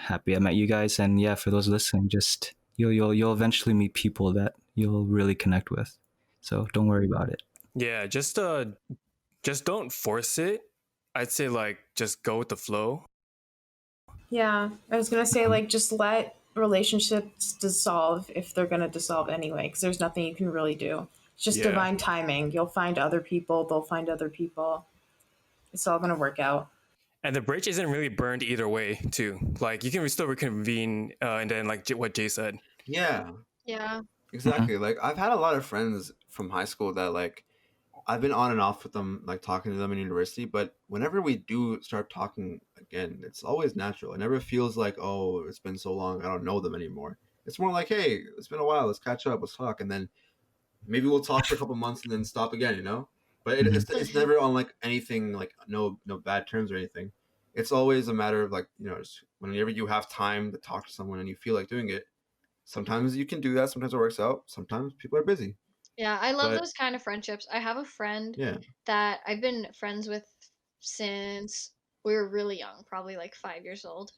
Speaker 3: happy I met you guys, and yeah, for those listening, just you'll eventually meet people that you'll really connect with. So don't worry about it.
Speaker 9: Yeah, just don't force it. I'd say like just go with the flow.
Speaker 8: Yeah, I was gonna say, like, just let relationships dissolve if they're gonna dissolve anyway, because there's nothing you can really do. It's just divine timing. You'll find other people. They'll find other people. It's all gonna work out.
Speaker 9: And the bridge isn't really burned either way, too. Like, you can still reconvene, and then, like, what Jay said.
Speaker 1: Yeah.
Speaker 5: Yeah.
Speaker 1: Exactly. Like, I've had a lot of friends from high school that, like, I've been on and off with them, like, talking to them in university. But whenever we do start talking again, it's always natural. It never feels like, oh, it's been so long, I don't know them anymore. It's more like, hey, it's been a while, let's catch up, let's talk. And then maybe we'll talk for a couple months and then stop again, you know? But it's never on like anything like no bad terms or anything. It's always a matter of like, you know, just whenever you have time to talk to someone and you feel like doing it, sometimes you can do that, sometimes it works out, sometimes people are busy.
Speaker 5: Yeah, I love those kind of friendships. I have a friend that I've been friends with since we were really young, probably like 5 years old.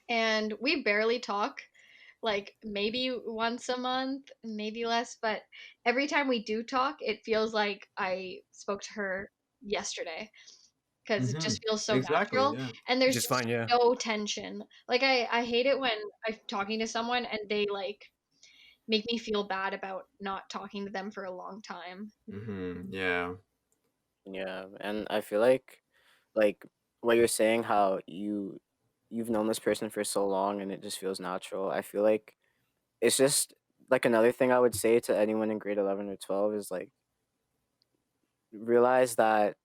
Speaker 5: And we barely talk, like maybe once a month, maybe less, but every time we do talk, it feels like I spoke to her yesterday because it just feels so natural.
Speaker 1: Yeah.
Speaker 5: And there's just no tension. Like I hate it when I'm talking to someone and they like make me feel bad about not talking to them for a long time.
Speaker 1: Yeah.
Speaker 6: Yeah, and I feel like what you're saying, how you've known this person for so long and it just feels natural. I feel like it's just like another thing I would say to anyone in grade 11 or 12 is like realize that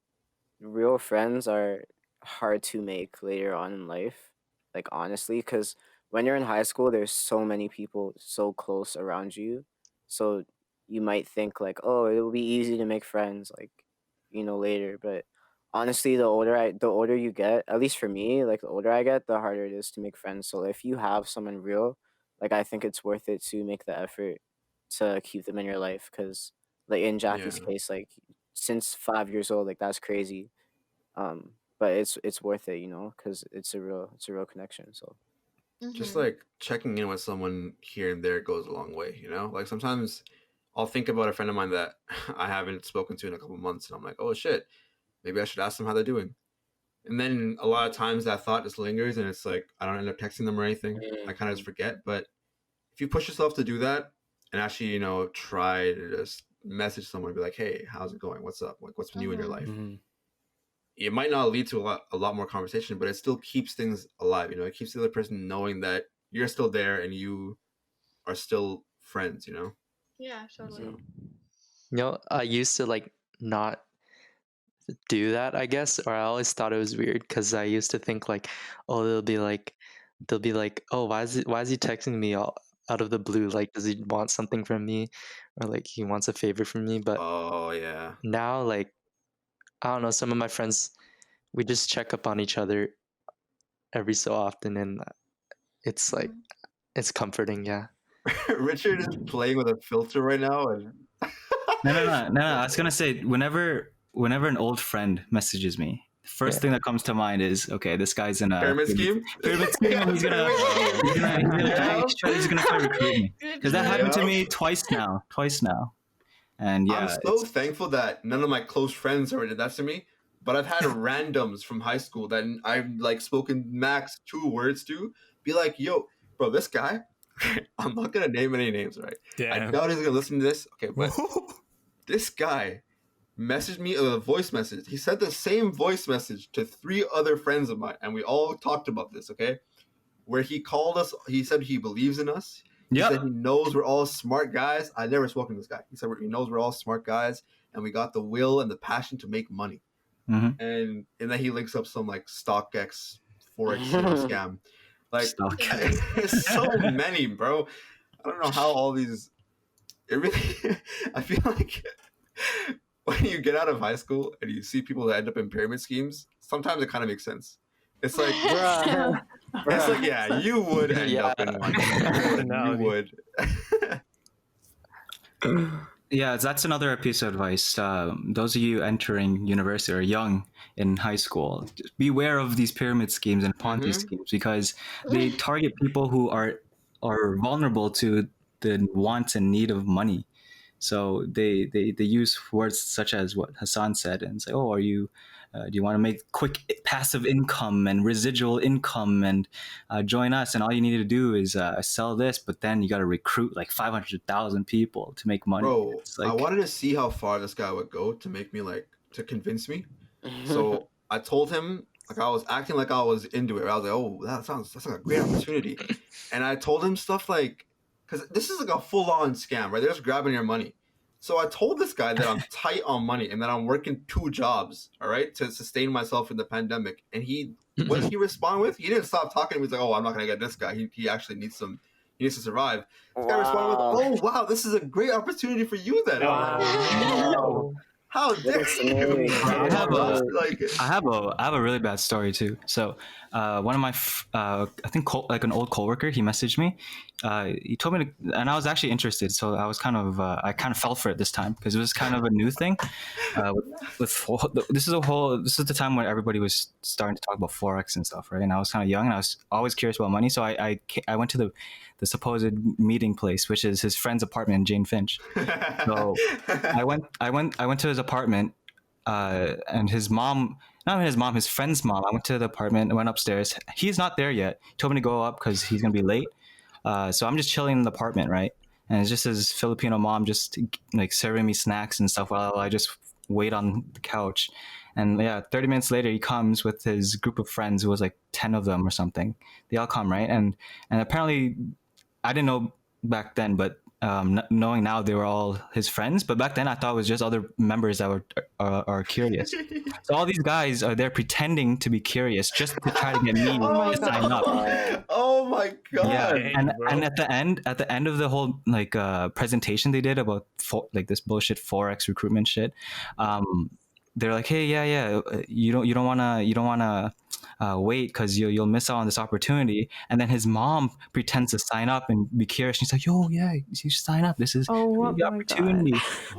Speaker 6: real friends are hard to make later on in life. Like honestly, because when you're in high school, there's so many people so close around you. So you might think like, oh, it will be easy to make friends, like, you know, later. But honestly, the older you get, at least for me, like the older I get, the harder it is to make friends. So if you have someone real, like I think it's worth it to make the effort to keep them in your life. Because like in Jackie's case, like since 5 years old, like that's crazy. But it's worth it, you know, because it's a real connection. So
Speaker 1: just like checking in with someone here and there goes a long way, you know. Like sometimes I'll think about a friend of mine that I haven't spoken to in a couple months, and I'm like, oh shit, maybe I should ask them how they're doing. And then a lot of times that thought just lingers, and it's like I don't end up texting them or anything. I kind of just forget. But if you push yourself to do that and actually, you know, try to just message someone and be like, hey, how's it going? What's up? Like, what's new in your life? It might not lead to a lot more conversation, but it still keeps things alive. You know, it keeps the other person knowing that you're still there and you are still friends, you know?
Speaker 5: Yeah, totally.
Speaker 4: You know, I used to like not do that, I guess, or I always thought it was weird because I used to think like, oh, they'll be like, oh, why is he texting me all out of the blue? Like, does he want something from me, or like he wants a favor from me? But now, like, I don't know, some of my friends, we just check up on each other every so often, and it's like it's comforting. Yeah.
Speaker 1: Richard is playing with a filter right now, and
Speaker 3: no. I was gonna say whenever an old friend messages me, the first thing that comes to mind is, okay, this guy's in a
Speaker 1: pyramid scheme.
Speaker 3: He's gonna try to recruit me, because that happened to me twice now. And yeah,
Speaker 1: I'm so thankful that none of my close friends ever did that to me. But I've had randoms from high school that I've like spoken max 2 words to, be like, yo, bro, this guy, I'm not gonna name any names, right? I doubt he's gonna listen to this. Okay, but this guy messaged me a voice message. He sent the same voice message to 3 other friends of mine, and we all talked about this, okay? Where he called us, he said he believes in us. He said he knows we're all smart guys. I never spoken to this guy. He said he knows we're all smart guys, and we got the will and the passion to make money. And then he links up some like StockX Forex scam. Like there's so many, bro. I don't know how all these. It really. I feel like when you get out of high school and you see people that end up in pyramid schemes, sometimes it kind of makes sense. It's like, it's like, yeah, you would end up in one. You would.
Speaker 3: Yeah, that's another piece of advice. Those of you entering university or young in high school, beware of these pyramid schemes and Ponzi schemes, because they target people who are vulnerable to the wants and need of money. So they use words such as what Hasaan said and say, oh, do you want to make quick passive income and residual income and join us? And all you need to do is sell this, but then you got to recruit like 500,000 people to make money.
Speaker 1: Bro, like, I wanted to see how far this guy would go to make me to convince me. So I told him Like I was acting like I was into it. I was like, oh, that's like a great opportunity. And I told him stuff like, because this is like a full-on scam, right? They're just grabbing your money. So I told this guy that I'm tight on money and that I'm working 2 jobs, all right, to sustain myself in the pandemic. And what did he respond with? He didn't stop talking. He was like, oh, I'm not gonna get this guy. He actually needs to survive. This guy responded with, oh wow, this is a great opportunity for you then.
Speaker 6: Wow.
Speaker 1: How dare you?
Speaker 3: I have a really bad story too. So one of my I think like an old coworker, he messaged me. He told me to, and I was actually interested. So I was kind of fell for it this time because it was kind of a new thing. This is the time when everybody was starting to talk about Forex and stuff, right? And I was kind of young and I was always curious about money. So I went to the supposed meeting place, which is his friend's apartment in Jane Finch. So I went to his apartment, and his friend's mom. I went to the apartment and went upstairs. He's not there yet. He told me to go up because he's gonna be late. So I'm just chilling in the apartment, right? And it's just his Filipino mom just like serving me snacks and stuff while I just wait on the couch. And 30 minutes later, he comes with his group of friends. It was like 10 of them or something. They all come, right? And apparently, I didn't know back then, but knowing now, they were all his friends. But back then, I thought it was just other members that are curious. So all these guys are there pretending to be curious just to try to get me to sign up.
Speaker 1: Oh my god!
Speaker 3: Yeah, and at the end of the whole like presentation they did about this bullshit Forex recruitment shit, they're like, hey, you don't wanna wait because you'll miss out on this opportunity. And then his mom pretends to sign up and be curious. She's like, yo, yeah, you should sign up. This is the opportunity.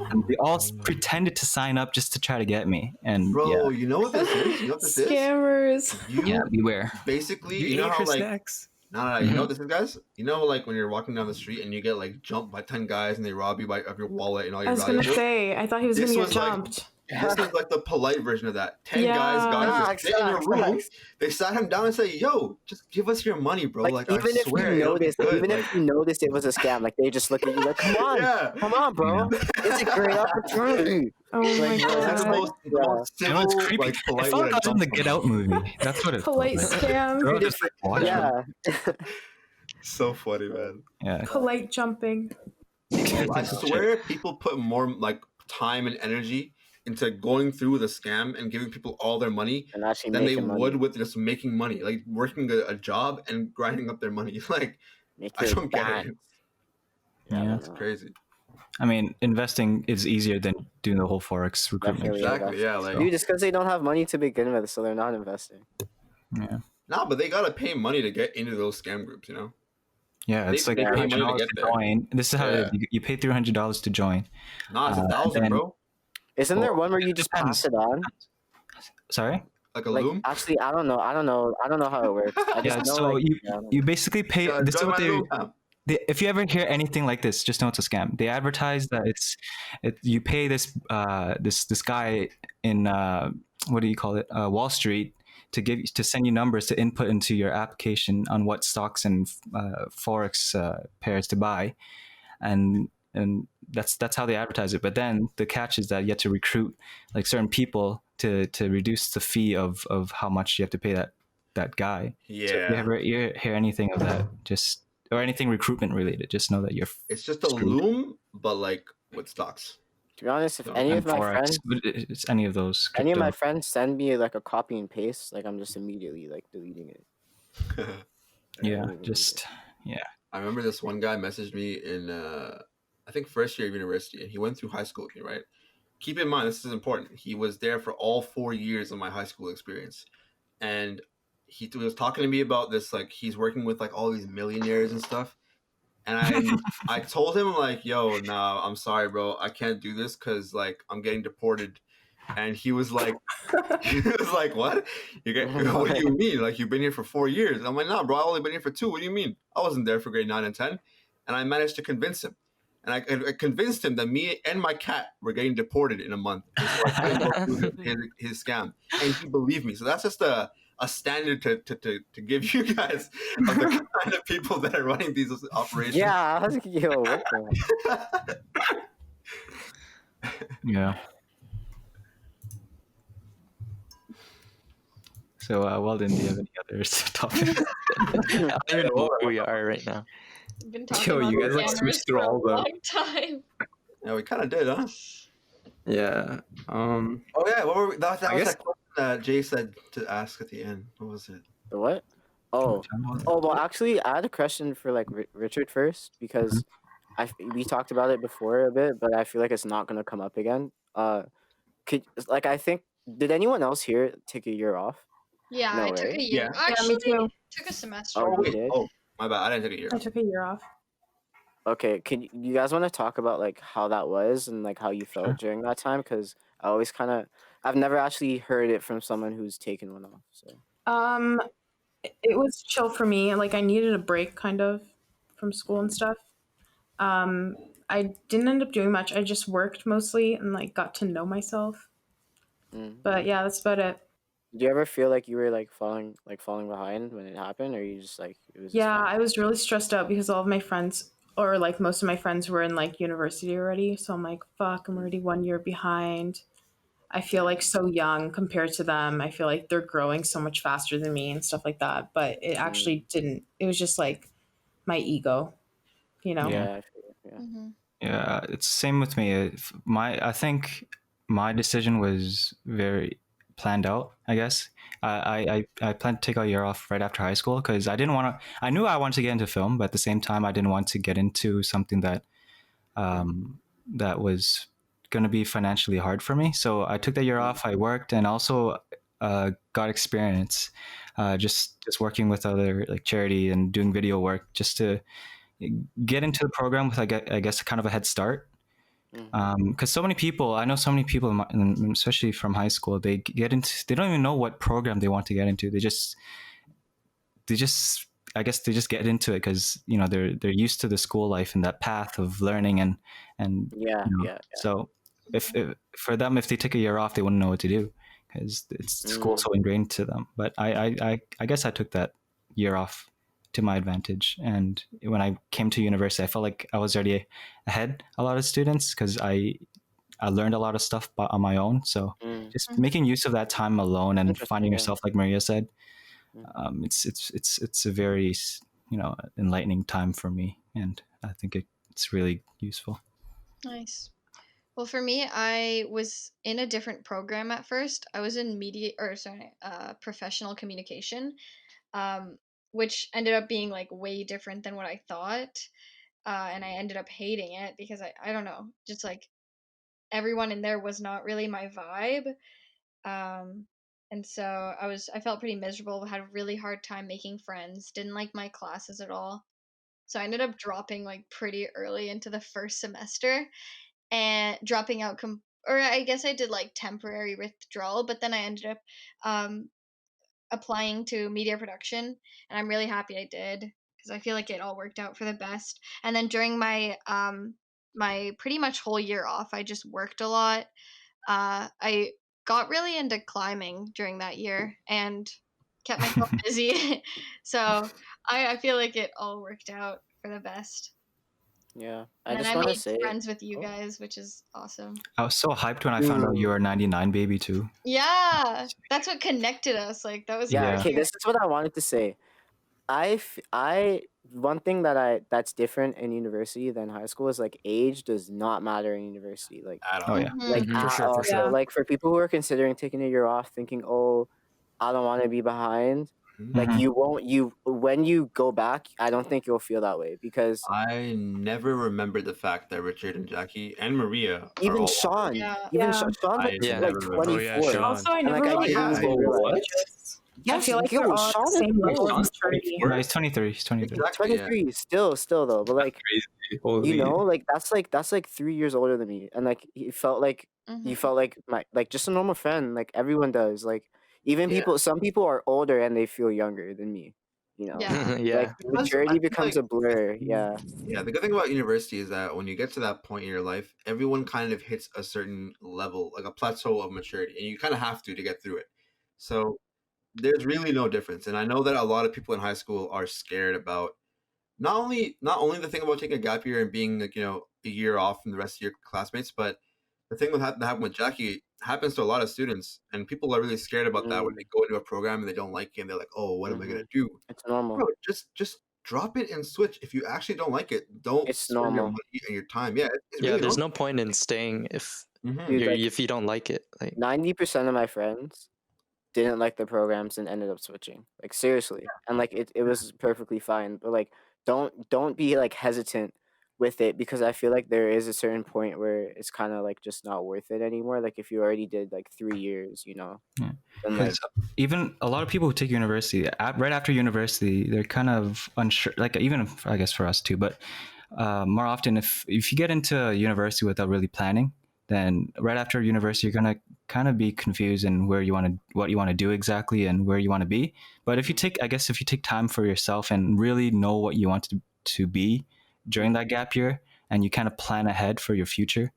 Speaker 3: And they all pretended to sign up just to try to get me. And
Speaker 1: bro, you know what this is? You know what this
Speaker 8: Scammers.
Speaker 1: is?
Speaker 3: Beware.
Speaker 1: Basically, you know how like snacks. No, you know what this is, guys? You know, like when you're walking down the street and you get like jumped by 10 guys and they rob you of your wallet and all your valuables.
Speaker 8: I was gonna say, I thought he was gonna get jumped.
Speaker 1: This is like the polite version of that. 10 guys got sit in a room. They sat him down and say, "Yo, just give us your money, bro." Like
Speaker 6: even if you noticed it was a scam, like they just look at you like, "Come on, bro, it's a great opportunity."
Speaker 8: Oh my god,
Speaker 1: that's the most
Speaker 3: it's creepy. Like, polite. I thought that was in the Get Out movie. That's what it's
Speaker 8: polite scam.
Speaker 1: So funny, man.
Speaker 3: Yeah,
Speaker 8: polite jumping.
Speaker 1: I swear, people put more like time and energy into going through the scam and giving people all their money than they would with just making money, like working a job and grinding up their money. Like, I don't get it.
Speaker 3: Yeah,
Speaker 1: it's crazy.
Speaker 3: I mean, investing is easier than doing the whole Forex recruitment.
Speaker 1: Exactly, yeah. Like,
Speaker 6: dude, it's because they don't have money to begin with, so they're not investing.
Speaker 3: Yeah.
Speaker 1: Nah, but they gotta pay money to get into those scam groups, you know?
Speaker 3: Yeah, it's like $300 to join. This is how you pay $300 to join.
Speaker 1: Nah, it's 1,000, bro.
Speaker 6: Isn't there one where you just pass it on?
Speaker 3: Sorry?
Speaker 1: Like a loom?
Speaker 6: Actually, I don't know how it works.
Speaker 3: So you basically pay. This is what if you ever hear anything like this, just know it's a scam. They advertise that you pay this guy in what do you call it, Wall Street, to send you numbers to input into your application on what stocks and Forex pairs to buy, and that's how they advertise it. But then the catch is that you have to recruit like certain people to reduce the fee of how much you have to pay that guy.
Speaker 1: Yeah.
Speaker 3: So if you ever hear anything of that, or anything recruitment related, just know that it's
Speaker 1: just a loom, but like with stocks.
Speaker 6: To be honest, if any of my friends,
Speaker 3: it's any of those,
Speaker 6: any of my friends send me like a copy and paste, like I'm just immediately like deleting it.
Speaker 3: Yeah.
Speaker 1: I remember this one guy messaged me in I think first year of university, and he went through high school with me, right? Keep in mind, this is important. He was there for all 4 years of my high school experience, and he was talking to me about this, like he's working with like all these millionaires and stuff. And I told him like, yo, nah, I'm sorry, bro. I can't do this because like I'm getting deported. And he was like, what? What do you mean? Like you've been here for 4 years? And I'm like, nah, bro, I've only been here for 2. What do you mean? I wasn't there for grade 9 and 10. And I managed to convince him. And I convinced him that me and my cat were getting deported in a month. His scam. And he believed me. So that's just a standard to give you guys of the kind of people that are running these operations.
Speaker 6: Yeah, I was like, yo, what the?
Speaker 3: Yeah. So, Weldon, do you have any other topics?
Speaker 4: I don't even know where we are right now.
Speaker 5: We've been talking about
Speaker 2: you guys like
Speaker 5: cameras
Speaker 2: switched
Speaker 5: for
Speaker 2: through
Speaker 5: a
Speaker 2: all the.
Speaker 5: long time.
Speaker 1: Yeah, we kind of did, huh?
Speaker 2: Yeah.
Speaker 1: Oh yeah, what were we, that
Speaker 2: I
Speaker 1: was
Speaker 2: guess-
Speaker 1: that question that Jay said to ask at the end. What was it?
Speaker 6: The what? Oh, well, actually, I had a question for like Richard first because we talked about it before a bit, but I feel like it's not gonna come up again. I think did anyone else here take a year off?
Speaker 5: Yeah,
Speaker 6: No,
Speaker 5: I took
Speaker 6: right?
Speaker 5: a year.
Speaker 1: Yeah.
Speaker 5: Actually,
Speaker 8: me too.
Speaker 5: took a semester.
Speaker 6: Oh,
Speaker 5: off.
Speaker 6: you did?
Speaker 1: Oh, my bad. I didn't take a year.
Speaker 8: I took a year off.
Speaker 6: Okay, you guys want to talk about like how that was and like how you felt during that time? Because I've never actually heard it from someone who's taken one off. So
Speaker 8: It was chill for me. Like I needed a break kind of from school and stuff. I didn't end up doing much. I just worked mostly and like got to know myself. But yeah, that's about it.
Speaker 6: Do you ever feel like you were like falling behind when it happened, or you just like it was?
Speaker 8: Yeah, I was really stressed out because all of my friends, or like most of my friends, were in like university already. So I'm like, fuck, I'm already 1 year behind. I feel like so young compared to them. I feel like they're growing so much faster than me and stuff like that. But it actually didn't. It was just like my ego, you know?
Speaker 6: Yeah, I feel it,
Speaker 3: Yeah, it's same with me. I think my decision was very planned out, I guess. I planned to take a year off right after high school because I didn't want to. I knew I wanted to get into film, but at the same time, I didn't want to get into something that that was going to be financially hard for me. So I took that year off. I worked and also got experience, just working with other like charity and doing video work, just to get into the program with I guess kind of a head start. Because I know so many people, especially from high school, they don't even know what program they want to get into. They just I guess they just get into it because they're used to the school life and that path of learning and
Speaker 6: yeah.
Speaker 3: So if for them, if they take a year off, they wouldn't know what to do because it's school so ingrained to them. But I guess I took that year off to my advantage, and when I came to university, I felt like I was already ahead a lot of students because I learned a lot of stuff on my own. So just making use of that time alone and finding yourself, like Maria said, it's a very enlightening time for me, and I think it's really useful.
Speaker 5: Nice. Well, for me, I was in a different program at first. I was in professional communication, which ended up being like way different than what I thought. And I ended up hating it because I don't know, just like everyone in there was not really my vibe. And so I felt pretty miserable, had a really hard time making friends, didn't like my classes at all. So I ended up dropping like pretty early into the first semester and dropping out or I guess I did like temporary withdrawal, but then I ended up applying to media production, and I'm really happy I did because I feel like it all worked out for the best. And then during my my pretty much whole year off, I just worked a lot. I got really into climbing during that year and kept myself busy. So I feel like it all worked out for the best.
Speaker 6: Yeah,
Speaker 5: I made friends with you guys, which is awesome.
Speaker 3: I was so hyped when I found out you were a 99 baby too.
Speaker 5: Yeah, that's what connected us. Like that was
Speaker 6: Okay, this is what I wanted to say. One thing that's different in university than high school is like age does not matter in university. Like
Speaker 1: at all.
Speaker 3: Oh yeah,
Speaker 6: like
Speaker 9: For
Speaker 6: at
Speaker 9: sure,
Speaker 6: all.
Speaker 9: for
Speaker 6: So
Speaker 9: sure.
Speaker 6: like for people who are considering taking a year off, thinking, oh, I don't want to be behind. Like when you go back, I don't think you'll feel that way because
Speaker 1: I never remembered the fact that Richard and Jacquie and Maria
Speaker 6: even
Speaker 1: are all
Speaker 6: Sean,
Speaker 8: Yeah.
Speaker 6: Sean's like,
Speaker 1: I
Speaker 6: like
Speaker 1: never remembered.
Speaker 6: 24.
Speaker 9: Oh, yeah, Sean.
Speaker 8: Also, I
Speaker 6: And,
Speaker 8: never
Speaker 6: like, I
Speaker 8: really
Speaker 6: didn't
Speaker 8: asked
Speaker 6: even
Speaker 8: for
Speaker 6: realize.
Speaker 8: ages. I
Speaker 6: Yes,
Speaker 8: feel like
Speaker 6: yo,
Speaker 8: they're all
Speaker 6: Sean
Speaker 8: the
Speaker 6: is
Speaker 8: same level
Speaker 2: Sean's
Speaker 8: of maturity.
Speaker 3: No, he's 23. He's 23.
Speaker 1: Exactly, yeah.
Speaker 6: 23. Still though, but like
Speaker 2: Holy.
Speaker 6: you know, like that's like 3 years older than me, and like he felt like you felt like my like just a normal friend, like everyone does. Like even some people are older and they feel younger than me. You know,
Speaker 5: Yeah.
Speaker 4: Yeah.
Speaker 6: like maturity becomes a blur. Yeah,
Speaker 1: Yeah, the good thing about university is that when you get to that point in your life, everyone kind of hits a certain level, like a plateau of maturity, and you kind of have to get through it. So there's really no difference. And I know that a lot of people in high school are scared about not only the thing about taking a gap year and being like, a year off from the rest of your classmates, but the thing that happened with Jacquie happens to a lot of students, and people are really scared about that when they go into a program and they don't like it, and they're like, "Oh, what am I gonna do?"
Speaker 6: It's normal.
Speaker 1: Bro, just drop it and switch. If you actually don't like it, don't
Speaker 6: It's
Speaker 1: spend your
Speaker 6: normal.
Speaker 1: money and your time. Yeah, it's
Speaker 4: Yeah,
Speaker 1: really
Speaker 4: there's
Speaker 1: normal.
Speaker 4: no point in staying if
Speaker 6: Dude, like,
Speaker 4: if you don't like it. Like
Speaker 6: 90% of my friends didn't like the programs and ended up switching. Like seriously. And like it was perfectly fine. But like don't be like hesitant with it, because I feel like there is a certain point where it's kind of like just not worth it anymore. Like if you already did like 3 years, you know.
Speaker 3: Yeah.
Speaker 6: Then like
Speaker 3: Even a lot of people who take university, right after university, they're kind of unsure. Like even I guess for us too, but more often if you get into university without really planning, then right after university you're gonna kind of be confused in what you want to do exactly and where you want to be. But if you take time for yourself and really know what you want to be during that gap year, and you kind of plan ahead for your future,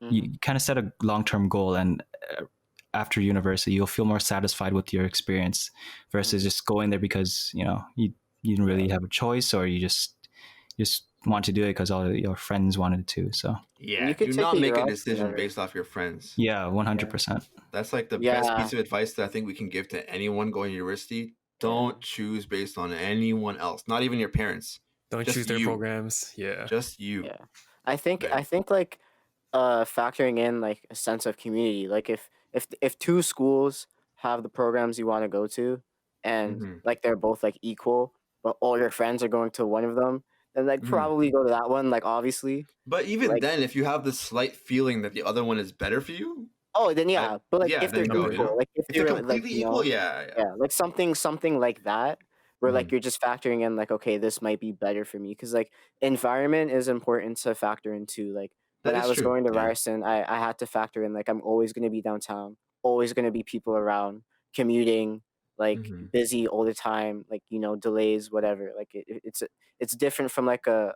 Speaker 3: you kind of set a long-term goal, and after university you'll feel more satisfied with your experience versus just going there because you didn't really have a choice, or you just want to do it because all your friends wanted to. So
Speaker 1: yeah, do not make a decision based off your friends.
Speaker 3: Yeah, 100%.
Speaker 1: That's like the best piece of advice that I think we can give to anyone going to university. Don't choose based on anyone else, not even your parents.
Speaker 9: Don't choose their programs. Yeah,
Speaker 1: just you.
Speaker 6: Yeah, I think like factoring in like a sense of community. Like if two schools have the programs you want to go to, and like they're both like equal, but all your friends are going to one of them, then like probably go to that one. Like obviously.
Speaker 1: But even then, if you have the slight feeling that the other one is better for you,
Speaker 6: then yeah. But like if they're equal, like if
Speaker 1: they're
Speaker 6: completely
Speaker 1: like, equal, yeah,
Speaker 6: like something like that, where like you're just factoring in like, okay, this might be better for me, because like environment is important to factor into. Like when I was going to Ryerson, I had to factor in like I'm always going to be downtown, always going to be people around, commuting, like busy all the time, like delays, whatever. Like it's different from like a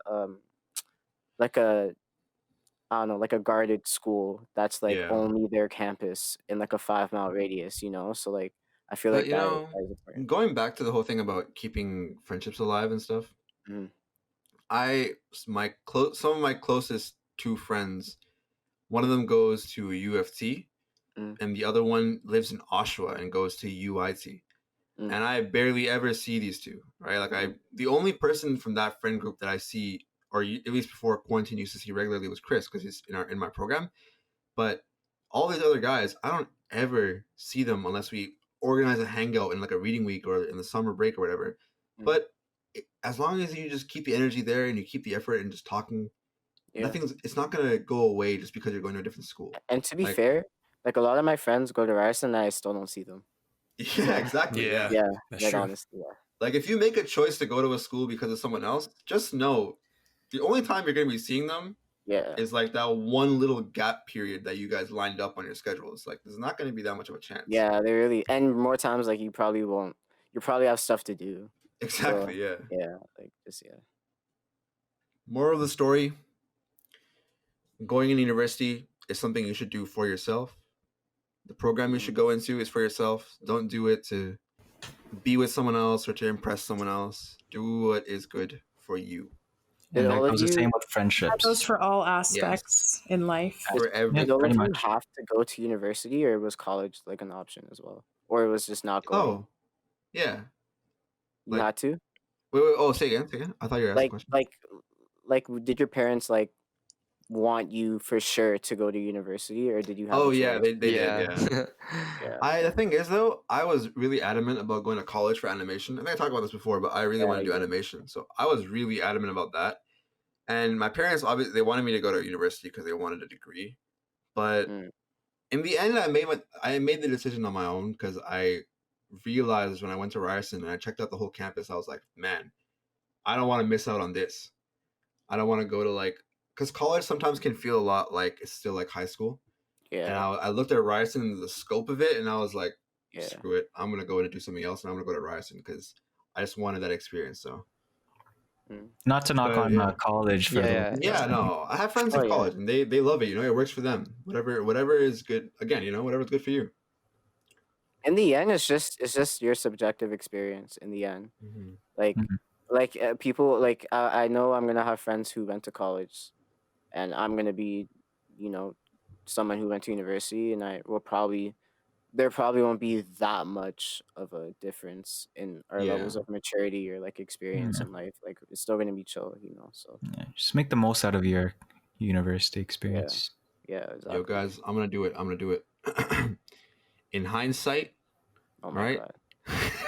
Speaker 6: I don't know, like a guarded school that's like only their campus in like a 5-mile radius, So like I feel like that is important.
Speaker 1: Going back to the whole thing about keeping friendships alive and stuff, some of my closest 2 friends, one of them goes to U of T, and the other one lives in Oshawa and goes to UIT. And I barely ever see these two, right? Like the only person from that friend group that I see, or at least before quarantine used to see regularly, was Chris, because he's in my program. But all these other guys, I don't ever see them unless we organize a hangout in like a reading week or in the summer break or whatever. But as long as you just keep the energy there and you keep the effort and just talking, it's not gonna go away just because you're going to a different school.
Speaker 6: And to be fair, like a lot of my friends go to Ryerson and I still don't see them.
Speaker 1: Yeah, exactly. Yeah,
Speaker 6: that's like, true. Honestly,
Speaker 1: like if you make a choice to go to a school because of someone else, just know the only time you're going to be seeing them is like that one little gap period that you guys lined up on your schedules. Like there's not going to be that much of a chance.
Speaker 6: Yeah, they really, and more times like you probably won't. You probably have stuff to do.
Speaker 1: Exactly.
Speaker 6: So, yeah. Like just
Speaker 1: Moral of the story: going in university is something you should do for yourself. The program you should go into is for yourself. Don't do it to be with someone else or to impress someone else. Do what is good for you.
Speaker 3: And that goes the same with friendships.
Speaker 8: That goes for all aspects in life.
Speaker 1: For everything.
Speaker 6: Did all of you have to go to university, or was college like an option as well? Or it was just not going?
Speaker 1: Oh, yeah.
Speaker 6: You had to?
Speaker 1: Wait. Oh, say again. I thought you were asking a question.
Speaker 6: Like, did your parents like want you for sure to go to university, or did you have
Speaker 1: they did. Yeah. The thing is though, I was really adamant about going to college for animation. I think I talked about this before, but I really want to do animation, so I was really adamant about that. And my parents obviously they wanted me to go to university because they wanted a degree, but in the end I made the decision on my own, because I realized when I went to Ryerson and I checked out the whole campus, I was like, man, I don't want to miss out on this. I don't want to go to because college sometimes can feel a lot like it's still like high school. Yeah. And I looked at Ryerson and the scope of it, and I was like, screw it. I'm going to go and do something else, and I'm going to go to Ryerson because I just wanted that experience. So,
Speaker 3: not to knock on college.
Speaker 1: No. I have friends in college, and they love it. It works for them. Whatever is good. Again, whatever's good for you.
Speaker 6: In the end, it's just your subjective experience. In the end, people I know I'm gonna have friends who went to college, and I'm gonna be, someone who went to university, and there probably won't be that much of a difference in our levels of maturity or like experience in life. Like it's still gonna be chill, So
Speaker 3: just make the most out of your university experience.
Speaker 6: Yeah, exactly.
Speaker 1: Yo, guys, I'm gonna do it. In hindsight,
Speaker 6: oh my god.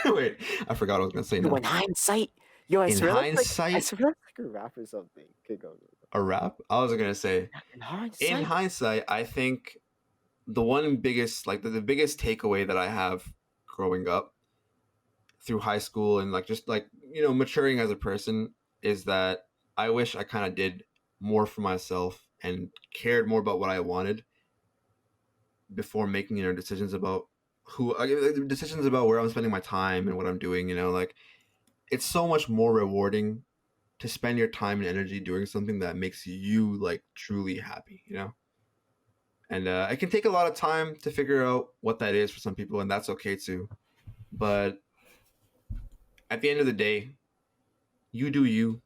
Speaker 1: Wait, I forgot what I was gonna say now.
Speaker 6: In hindsight, I swear that's like a rap or something. Okay, go.
Speaker 1: A rap? I was gonna say. In hindsight, I think the one biggest, like the biggest takeaway that I have growing up through high school and like just like maturing as a person is that I wish I kind of did more for myself and cared more about what I wanted before making decisions about decisions about where I'm spending my time and what I'm doing. Like it's so much more rewarding to spend your time and energy doing something that makes you like truly happy. And it can take a lot of time to figure out what that is for some people, and that's okay too. But at the end of the day, you do you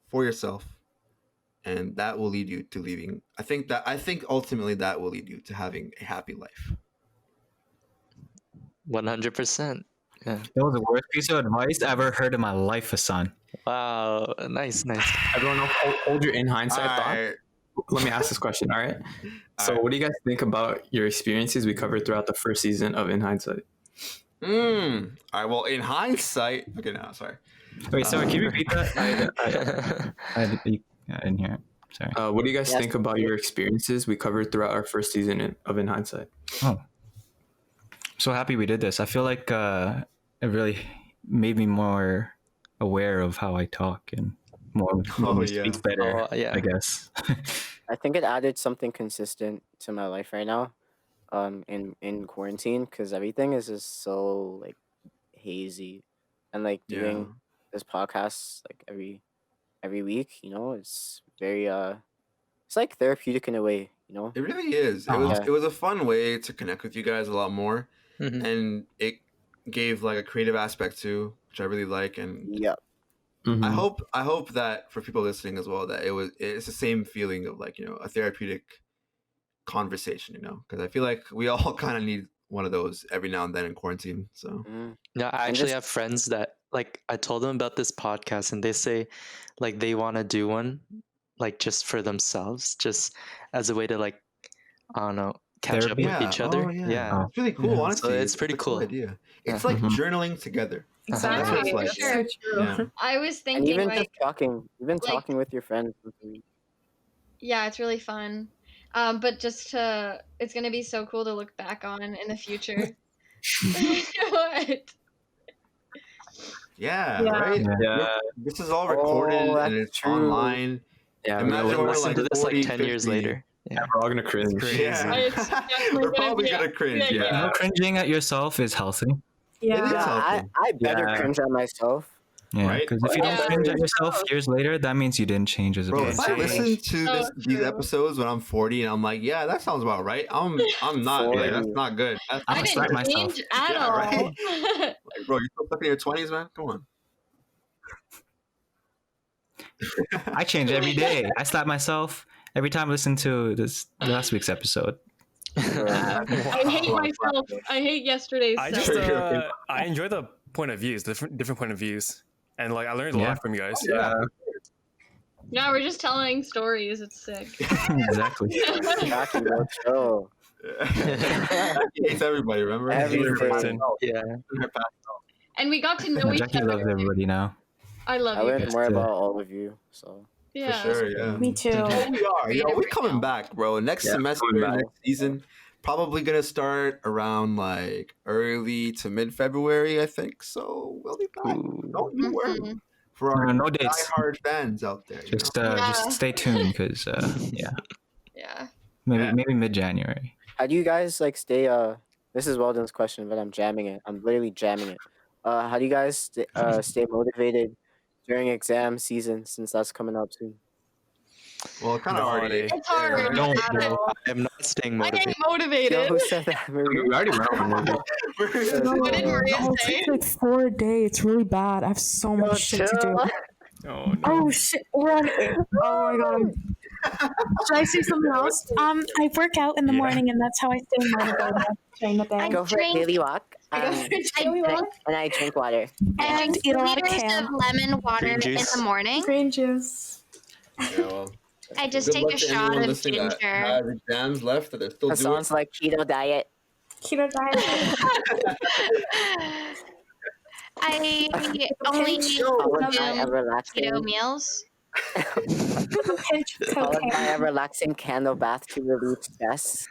Speaker 1: for yourself, and that will lead you to leaving. I think ultimately that will lead you to having a happy life.
Speaker 4: 100%. Yeah.
Speaker 3: That was the worst piece of advice I ever heard in my life, Hasaan.
Speaker 4: Wow, nice.
Speaker 2: Everyone hold your in hindsight thought. Let me ask this question, all right? So what do you guys think about your experiences we covered throughout the first season of In Hindsight?
Speaker 1: All right, well, in hindsight... Okay, no, sorry.
Speaker 3: Wait, sorry, can you repeat that? I didn't hear it. Sorry.
Speaker 2: What do you guys think about your experiences we covered throughout our first season of In Hindsight?
Speaker 3: Oh. I'm so happy we did this. I feel like it really made me more aware of how I talk and more speak better, I guess.
Speaker 6: I think it added something consistent to my life right now, in quarantine, because everything is just so like hazy, and like doing this podcast like every week, it's very it's like therapeutic in a way,
Speaker 1: It really is. It was a fun way to connect with you guys a lot more, and it gave like a creative aspect too, which I really like, and I hope that for people listening as well that it's the same feeling of like a therapeutic conversation, because I feel like we all kind of need one of those every now and then in quarantine. So
Speaker 4: yeah, I actually have friends that like I told them about this podcast and they say like they want to do one like just for themselves, just as a way to like I don't know, catch up with each other.
Speaker 1: It's really cool. Honestly,
Speaker 4: so it's pretty cool.
Speaker 1: Idea. It's like journaling together.
Speaker 5: Exactly.
Speaker 1: Like.
Speaker 5: Sure.
Speaker 1: Yeah.
Speaker 5: I was thinking,
Speaker 6: and just talking with your friends.
Speaker 5: Yeah, it's really fun. But it's gonna be so cool to look back on in the future. What?
Speaker 1: Yeah, right.
Speaker 2: Yeah.
Speaker 1: This is all recorded and it's online.
Speaker 4: Yeah,
Speaker 1: imagine
Speaker 4: we'll
Speaker 1: we're
Speaker 4: listen
Speaker 1: like
Speaker 4: to this
Speaker 1: 40,
Speaker 4: like 10 years
Speaker 1: 50.
Speaker 4: later.
Speaker 2: Yeah, we're all gonna cringe.
Speaker 1: Yeah. We're probably gonna cringe. Yeah.
Speaker 3: Cringing at yourself is healthy.
Speaker 6: I better cringe at myself.
Speaker 3: Yeah,
Speaker 1: right?
Speaker 3: Because if you don't cringe at yourself years later, that means you didn't change as a person.
Speaker 1: If I listen to these episodes when I'm 40 and I'm like, yeah, that sounds about right. I'm not. Like, that's not good.
Speaker 5: I didn't change at all.
Speaker 1: Right? Like, bro, you still stuck in your 20s, man? Come on.
Speaker 3: I change every day. I slap myself every time I listen to this last week's episode.
Speaker 5: I hate myself. I hate yesterday's.
Speaker 9: I enjoy the point of views, different point of views, and like I learned a lot from you guys.
Speaker 5: No, we're just telling stories. It's sick.
Speaker 3: Exactly.
Speaker 6: Jacquie, let's go.
Speaker 1: Jacquie hates everybody, remember?
Speaker 6: Everything.
Speaker 4: Yeah.
Speaker 5: And we got to know each
Speaker 3: Jacquie
Speaker 5: other.
Speaker 3: loves everybody now.
Speaker 5: I love
Speaker 6: I
Speaker 5: you.
Speaker 6: learned more about all of you. So
Speaker 5: Yeah.
Speaker 1: For sure, yeah.
Speaker 8: Me too.
Speaker 1: We are. We're coming back, bro. Next semester, next season, probably gonna start around like early to mid-February, I think. So we'll be back. Don't you worry. For our
Speaker 3: no dates.
Speaker 1: diehard fans out there.
Speaker 3: Just stay tuned, because
Speaker 5: Yeah.
Speaker 3: maybe mid-January.
Speaker 6: how do you guys like stay? This is Weldon's question, but I'm jamming it. I'm literally jamming it. How do you guys stay motivated during exam season, since that's coming up soon?
Speaker 1: Well, kind of already.
Speaker 5: It's hard.
Speaker 4: I am not staying
Speaker 5: I
Speaker 4: motivated.
Speaker 5: ain't motivated.
Speaker 6: Who said that?
Speaker 2: We already went over it.
Speaker 5: What did Maria
Speaker 8: It
Speaker 5: say?
Speaker 8: takes like 4 days. It's really bad. I have so much shit to do.
Speaker 9: Oh no.
Speaker 8: Oh shit! We're on. Oh my god! Should I say something else? I work out in the morning, and that's how I stay motivated during the day.
Speaker 6: I go for a daily walk.
Speaker 8: I
Speaker 6: drink water.
Speaker 8: And eat a lot of
Speaker 5: liters of lemon water in the morning.
Speaker 8: Green juice.
Speaker 1: Yeah, well,
Speaker 5: I just
Speaker 1: good
Speaker 5: take
Speaker 1: luck
Speaker 5: a
Speaker 1: to
Speaker 5: shot
Speaker 1: anyone
Speaker 5: of
Speaker 1: listening that
Speaker 5: ginger.
Speaker 1: has exams left that they're still
Speaker 6: That
Speaker 1: doing.
Speaker 6: sounds like keto diet.
Speaker 8: Keto diet.
Speaker 5: I only eat keto meals.
Speaker 6: Followed by a relaxing candle bath to relieve stress.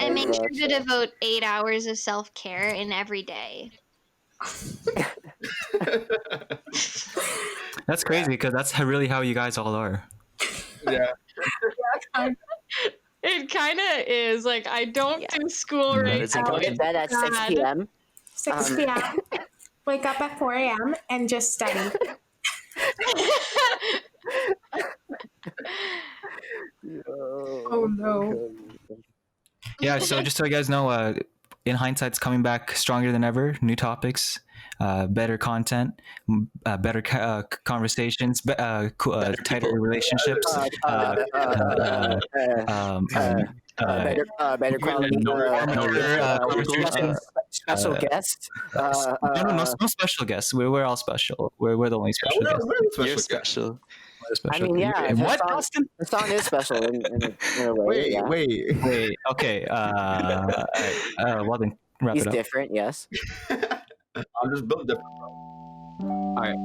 Speaker 5: I make sure to devote 8 hours of self-care in every day.
Speaker 3: That's crazy because that's really how you guys all are.
Speaker 1: Yeah.
Speaker 5: It kind of is. Like, I don't do school right now.
Speaker 6: Go to bed at 6 p.m.
Speaker 8: 6 p.m. Wake up at 4 a.m. and just study. Oh no.
Speaker 3: Yeah, so just so you guys know, In Hindsight's coming back stronger than ever. New topics, better content, better conversations, tighter relationships.
Speaker 6: Better quality. Special guest.
Speaker 3: No special guests. We're all special. We're the only special guests.
Speaker 4: You're special.
Speaker 6: I mean, yeah.
Speaker 3: What,
Speaker 6: Austin? The song is special in a way.
Speaker 3: Wait. Okay. Weldon, wrap
Speaker 6: He's
Speaker 3: it up.
Speaker 6: different, yes.
Speaker 1: I'm just built different.
Speaker 2: All right.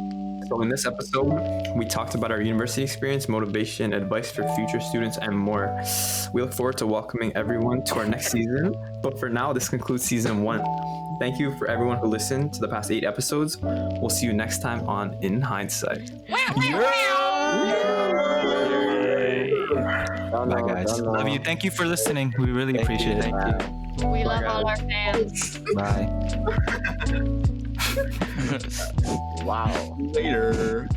Speaker 2: So in this episode, we talked about our university experience, motivation, advice for future students, and more. We look forward to welcoming everyone to our next season. But for now, this concludes season 1. Thank you for everyone who listened to the past 8 episodes. We'll see you next time on In Hindsight.
Speaker 3: Bye, guys. Love you. Thank you for listening. We really appreciate it.
Speaker 4: Thank you.
Speaker 5: We love all our fans.
Speaker 3: Bye.
Speaker 6: Wow.
Speaker 1: Later.